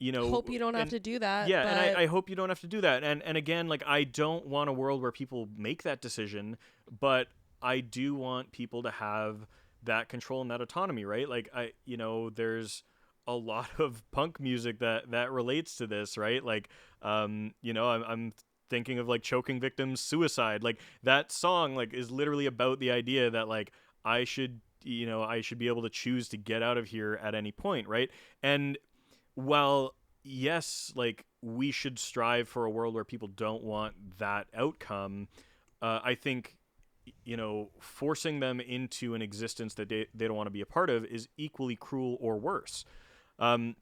Hope you don't have to do that. yeah, but and I hope you don't have to do that. And again, like, I don't want a world where people make that decision, but I do want people to have that control and that autonomy, right? Like, there's a lot of punk music that relates to this, right? Like, I'm thinking of, like, Choking Victims' Suicide. Like, that song, like, is literally about the idea that, like, I should be able to choose to get out of here at any point, right? And while, yes, like, we should strive for a world where people don't want that outcome, I think, forcing them into an existence that they don't want to be a part of is equally cruel or worse. And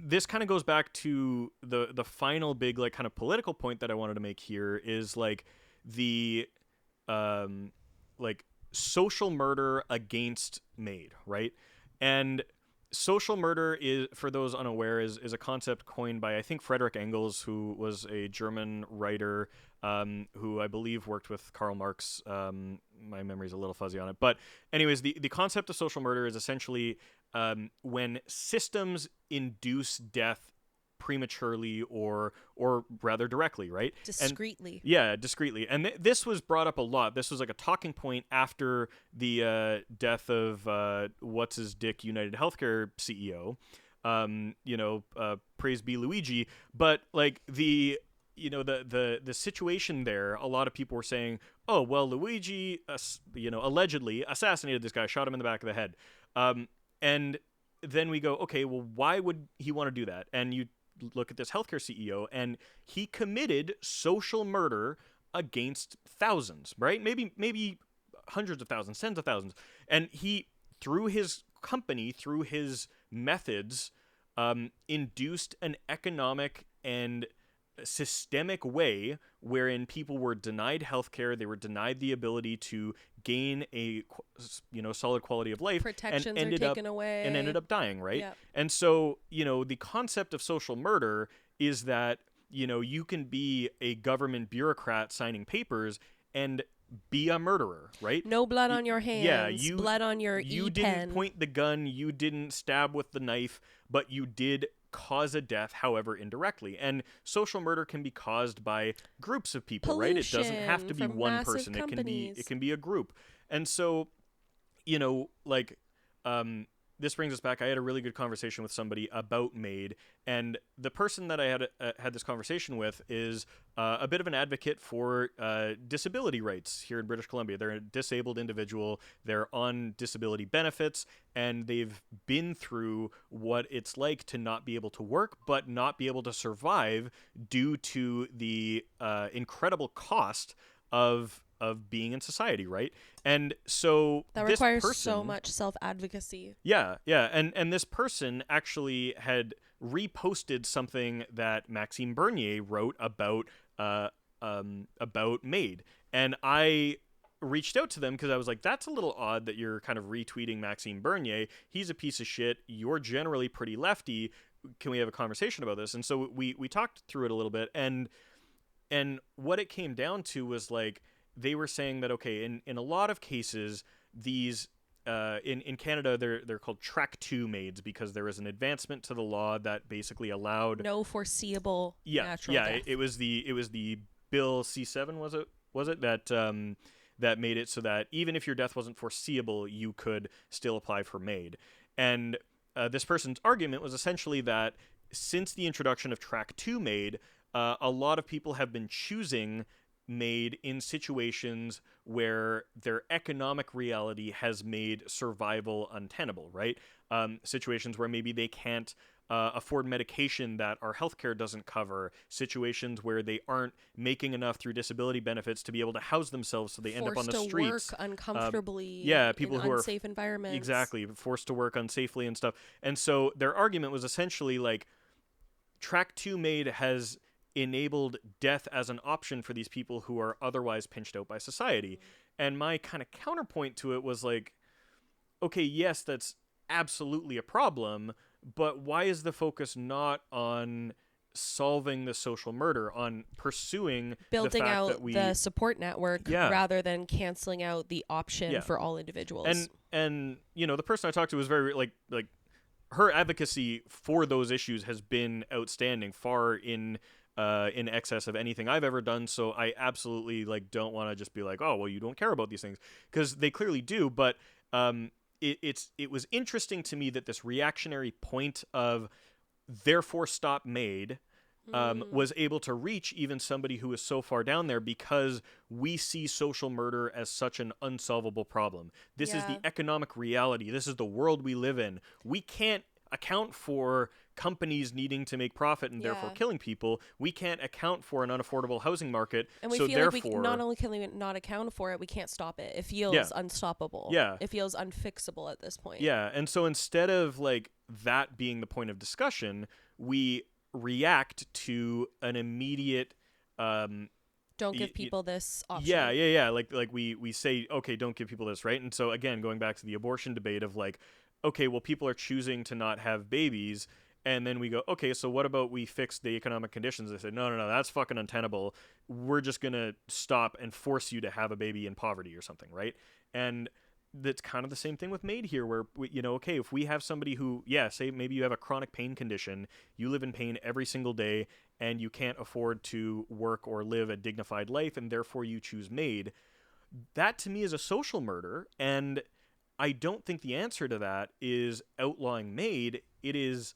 this kind of goes back to the final big, like, kind of political point that I wanted to make here is, like, the like, social murder against MAID, right? And social murder, is, for those unaware, is a concept coined by, I think, Frederick Engels, who was a German writer, who I believe worked with Karl Marx. My memory's a little fuzzy on it, but anyways, the concept of social murder is essentially when systems induce death prematurely or rather directly, right? discreetly. Discreetly. And this was brought up a lot. This was like a talking point after the death of what's his dick United Healthcare CEO. Praise be Luigi. But, like, the situation there, a lot of people were saying, oh, well, Luigi, allegedly assassinated this guy, shot him in the back of the head. And then we go, okay, well, why would he want to do that? And you look at this healthcare CEO, and he committed social murder against thousands, right? Maybe hundreds of thousands, tens of thousands. And he, through his company, through his methods, induced an economic and systemic way wherein people were denied healthcare, they were denied the ability to gain a solid quality of life, Protections and are taken away and ended up dying, right? Yep. And so, the concept of social murder is that, you can be a government bureaucrat signing papers and be a murderer, right? No blood on your hands. Yeah, blood on your you e-pen. didn't point the gun, you didn't stab with the knife, but you did cause a death, however indirectly. And social murder can be caused by groups of people, Pollution, right? It doesn't have to be one person. Companies. It can be a group. And so, like, this brings us back. I had a really good conversation with somebody about MAID, and the person that I had this conversation with is a bit of an advocate for disability rights here in British Columbia. They're a disabled individual. They're on disability benefits, and they've been through what it's like to not be able to work, but not be able to survive due to the incredible cost of being in society, right? And so that this requires person, so much self-advocacy. Yeah. And this person actually had reposted something that Maxime Bernier wrote about MAID. And I reached out to them because I was like, that's a little odd that you're kind of retweeting Maxime Bernier. He's a piece of shit. You're generally pretty lefty. Can we have a conversation about this? And so we talked through it a little bit, and what it came down to was, like, they were saying that, okay, in a lot of cases, these in Canada, they're called Track 2 MAIDs because there was an advancement to the law that basically allowed no foreseeable natural death. It was the Bill C7, was it that that made it so that even if your death wasn't foreseeable, you could still apply for MAID. And this person's argument was essentially that since the introduction of Track 2 MAID, a lot of people have been choosing MAID in situations where their economic reality has made survival untenable, right? Situations where maybe they can't afford medication that our healthcare doesn't cover, situations where they aren't making enough through disability benefits to be able to house themselves, so they end up on the Forced to streets. work uncomfortably Yeah, people in who are unsafe environments. exactly forced to work unsafely and stuff. And so their argument was essentially like, Track 2 MAID has enabled death as an option for these people who are otherwise pinched out by society. And my kind of counterpoint to it was like, okay, yes, that's absolutely a problem, but why is the focus not on solving the social murder, on pursuing building the fact out that we the support network rather than canceling out the option for all individuals? And you know, the person I talked to was very like her advocacy for those issues has been outstanding, far in excess of anything I've ever done. So I absolutely like don't want to just be like, oh well, you don't care about these things, because they clearly do. But it was interesting to me that this reactionary point of therefore stop MAID was able to reach even somebody who is so far down there, because we see social murder as such an unsolvable problem. This is the economic reality. This is the world we live in. We can't account for companies needing to make profit and therefore killing people. We can't account for an unaffordable housing market. And we so feel therefore, like we not only can we not account for it, we can't stop it. It feels unstoppable. Yeah. It feels unfixable at this point. Yeah. And so instead of like that being the point of discussion, we react to an immediate don't give people this option. Yeah. Like we say, okay, don't give people this, right? And so again, going back to the abortion debate of like, okay, well, people are choosing to not have babies, and then we go, okay, so what about we fix the economic conditions? They say, no, that's fucking untenable. We're just gonna stop and force you to have a baby in poverty or something, right? And that's kind of the same thing with MAID here, where we, you know, okay, if we have somebody who, say maybe you have a chronic pain condition, you live in pain every single day, and you can't afford to work or live a dignified life, and therefore you choose MAID. That to me is a social murder, and I don't think the answer to that is outlawing MAID. It is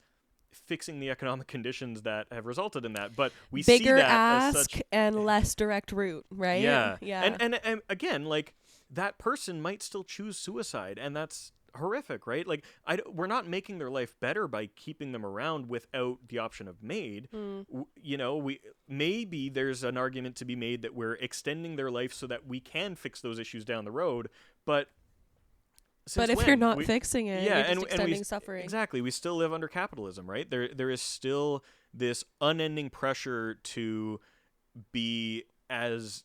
fixing the economic conditions that have resulted in that. But we see bigger that ask as such, and less direct route, right? Yeah. Yeah. And again, like, that person might still choose suicide, and that's horrific, right? Like, we're not making their life better by keeping them around without the option of MAID. You know, maybe there's an argument to be made that we're extending their life so that we can fix those issues down the road, but if you're not fixing it, you're just extending suffering. Exactly. We still live under capitalism, right? There is still this unending pressure to be as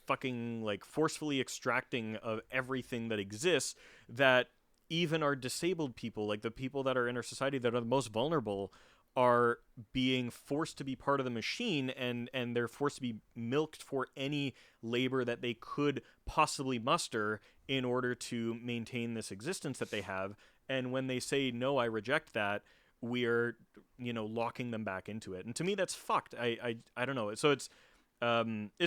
fucking like forcefully extracting of everything that exists, that even our disabled people, like the people that are in our society that are the most vulnerable, are being forced to be part of the machine, and they're forced to be milked for any labor that they could possibly muster in order to maintain this existence that they have. And when they say, no, I reject that, we are, you know, locking them back into it. And to me, that's fucked. I don't know. So it's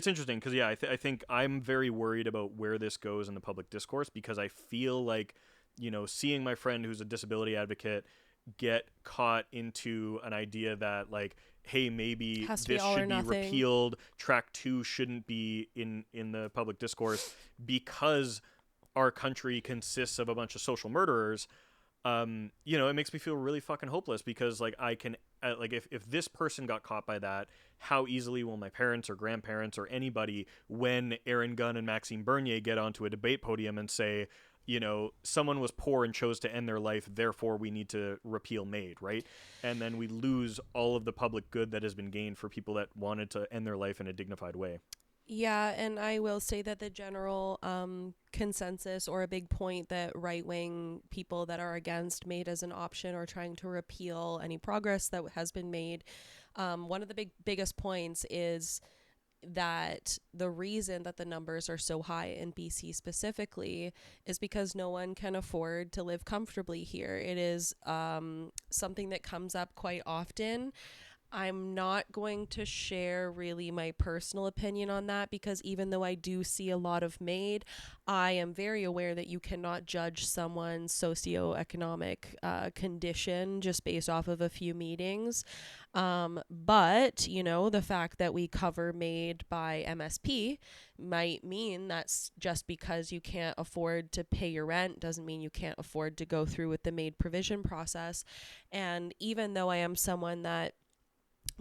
interesting because, I think I'm very worried about where this goes in the public discourse, because I feel like, you know, seeing my friend who's a disability advocate get caught into an idea that like, hey, maybe this should be repealed, Track 2 shouldn't be in the public discourse because our country consists of a bunch of social murderers. You know, it makes me feel really fucking hopeless, because like I can like if this person got caught by that, how easily will my parents or grandparents or anybody, when Aaron Gunn and Maxime Bernier get onto a debate podium and say, you know, someone was poor and chose to end their life, therefore we need to repeal MAID, right? And then we lose all of the public good that has been gained for people that wanted to end their life in a dignified way. Yeah, and I will say that the general consensus, or a big point that right-wing people that are against MAID as an option or trying to repeal any progress that has been made, one of the biggest points is that the reason that the numbers are so high in BC specifically is because no one can afford to live comfortably here. It is something that comes up quite often. I'm not going to share really my personal opinion on that, because even though I do see a lot of MAID, I am very aware that you cannot judge someone's socioeconomic condition just based off of a few meetings. But, you know, the fact that we cover MAID by MSP might mean that's just because you can't afford to pay your rent doesn't mean you can't afford to go through with the MAID provision process. And even though I am someone that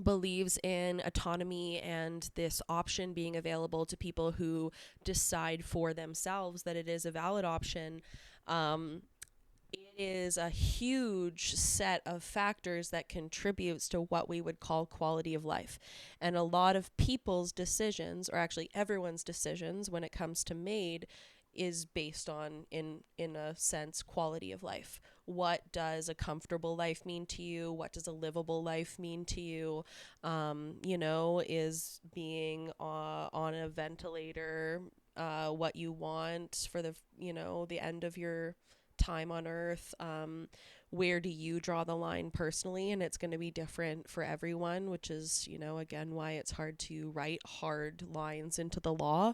believes in autonomy and this option being available to people who decide for themselves that it is a valid option, it is a huge set of factors that contributes to what we would call quality of life. And a lot of people's decisions, or actually everyone's decisions when it comes to MAID, is based on, in a sense, quality of life. What does a comfortable life mean to you? What does a livable life mean to you? You know, is being on a ventilator what you want for the, you know, the end of your time on earth? Where do you draw the line personally? And it's going to be different for everyone, which is, you know, again, why it's hard to write hard lines into the law.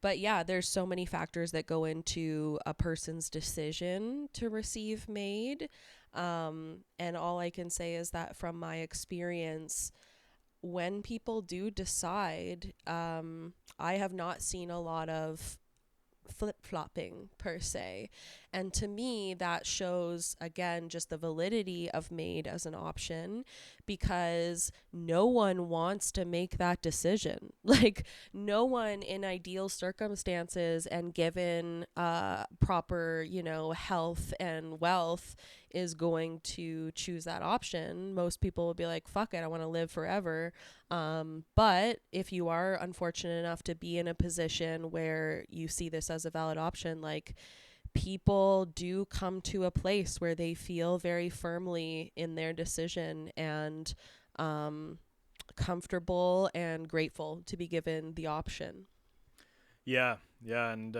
But yeah, there's so many factors that go into a person's decision to receive MAID. And all I can say is that from my experience, when people do decide, I have not seen a lot of flip-flopping per se. And to me, that shows, again, just the validity of MAID as an option, because no one wants to make that decision. Like, no one in ideal circumstances and given proper, you know, health and wealth is going to choose that option. Most people will be like, fuck it, I want to live forever. But if you are unfortunate enough to be in a position where you see this as a valid option, like, people do come to a place where they feel very firmly in their decision and comfortable and grateful to be given the option. Yeah, yeah, and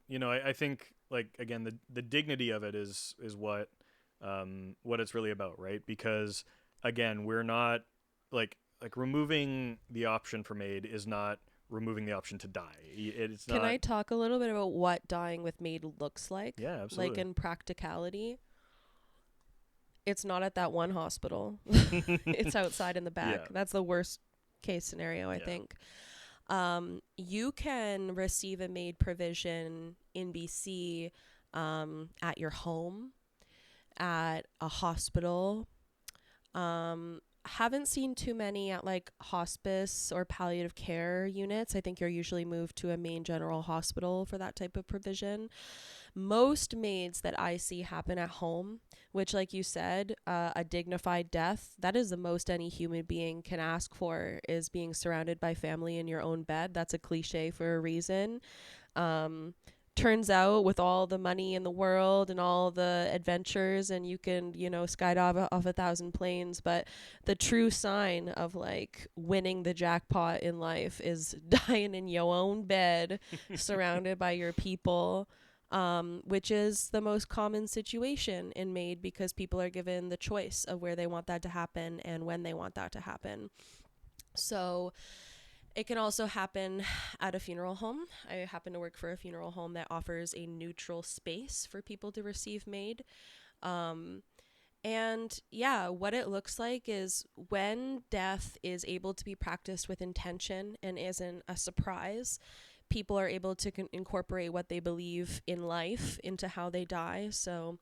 you know, I think, like, again, the dignity of it is what it's really about, right? Because again, we're not like removing the option from aid is not removing the option to die. It's Can not. I talk a little bit about what dying with MAID looks like? Yeah, Like, absolutely. in practicality? It's not at that one hospital. It's outside in the Yeah, back. That's the worst case scenario, I yeah. think. You can receive a MAID provision in BC at your home, at a hospital. Haven't seen too many at like hospice or palliative care units. I think you're usually moved to a main general hospital for that type of provision. Most MAIDs that I see happen at home, which, like you said, a dignified death, that is the most any human being can ask for, is being surrounded by family in your own bed. That's a cliche for a reason. Um, Turns out, with all the money in the world and all the adventures, and you can, you know, skydive off 1,000 planes, but the true sign of like winning the jackpot in life is dying in your own bed, surrounded by your people. Which is the most common situation in MAID, because people are given the choice of where they want that to happen and when they want that to happen. So it can also happen at a funeral home. I happen to work for a funeral home that offers a neutral space for people to receive MAID. Um, and yeah, what it looks like is when death is able to be practiced with intention and isn't a surprise, people are able to incorporate what they believe in life into how they die. So,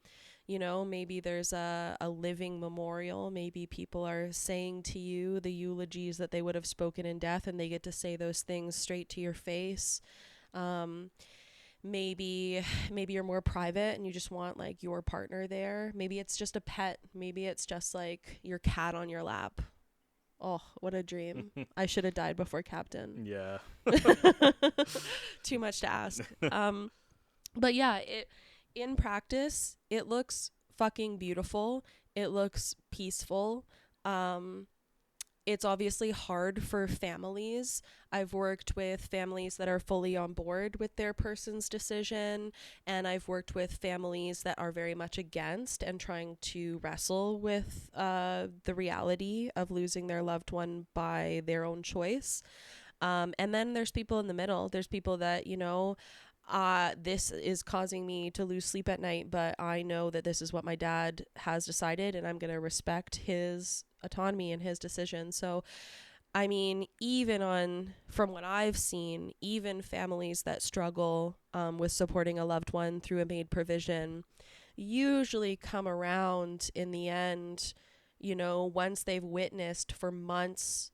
you know, maybe there's a living memorial. Maybe people are saying to you the eulogies that they would have spoken in death, and they get to say those things straight to your face. Um, maybe you're more private and you just want like your partner there. Maybe it's just a pet. Maybe it's just like your cat on your lap. Oh, what a dream. I should have died before Captain. Yeah. Too much to ask. But yeah, it in practice, it looks fucking beautiful. It looks peaceful. Um, It's obviously hard for families. I've worked with families that are fully on board with their person's decision, and I've worked with families that are very much against and trying to wrestle with the reality of losing their loved one by their own choice. And then there's people in the middle. There's people that, this is causing me to lose sleep at night, but I know that this is what my dad has decided, and I'm going to respect his autonomy and his decision. So, I mean, from what I've seen, even families that struggle with supporting a loved one through a MAID provision usually come around in the end, once they've witnessed for months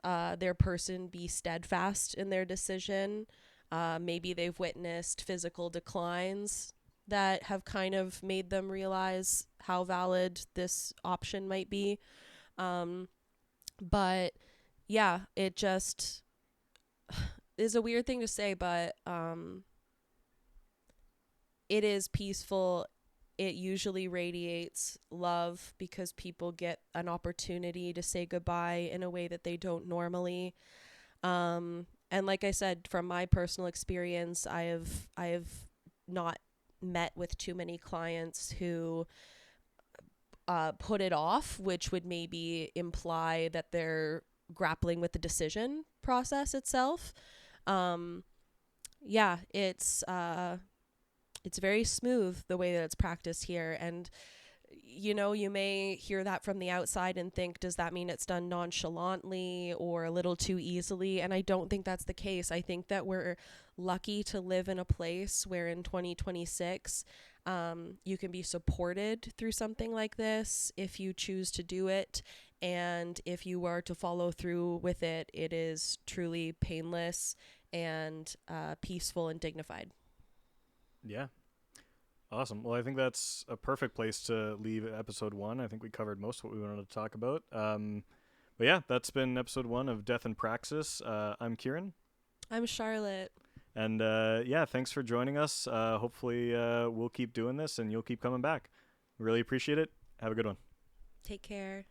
their person be steadfast in their decision. Maybe they've witnessed physical declines that have kind of made them realize how valid this option might be. But yeah, it just is a weird thing to say, but it is peaceful. It usually radiates love because people get an opportunity to say goodbye in a way that they don't normally. And like I said, from my personal experience, I have not met with too many clients who put it off, which would maybe imply that they're grappling with the decision process itself. Um, yeah, it's very smooth the way that it's practiced here, and you may hear that from the outside and think, does that mean it's done nonchalantly or a little too easily? And I don't think that's the case. I think that we're lucky to live in a place where in 2026, you can be supported through something like this if you choose to do it. And if you were to follow through with it, it is truly painless and peaceful and dignified. Yeah. Awesome. Well, I think that's a perfect place to leave episode one. I think we covered most of what we wanted to talk about. But yeah, that's been episode one of Death and Praxis. I'm Kieran. I'm Charlotte. And yeah, thanks for joining us. Hopefully, we'll keep doing this and you'll keep coming back. Really appreciate it. Have a good one. Take care.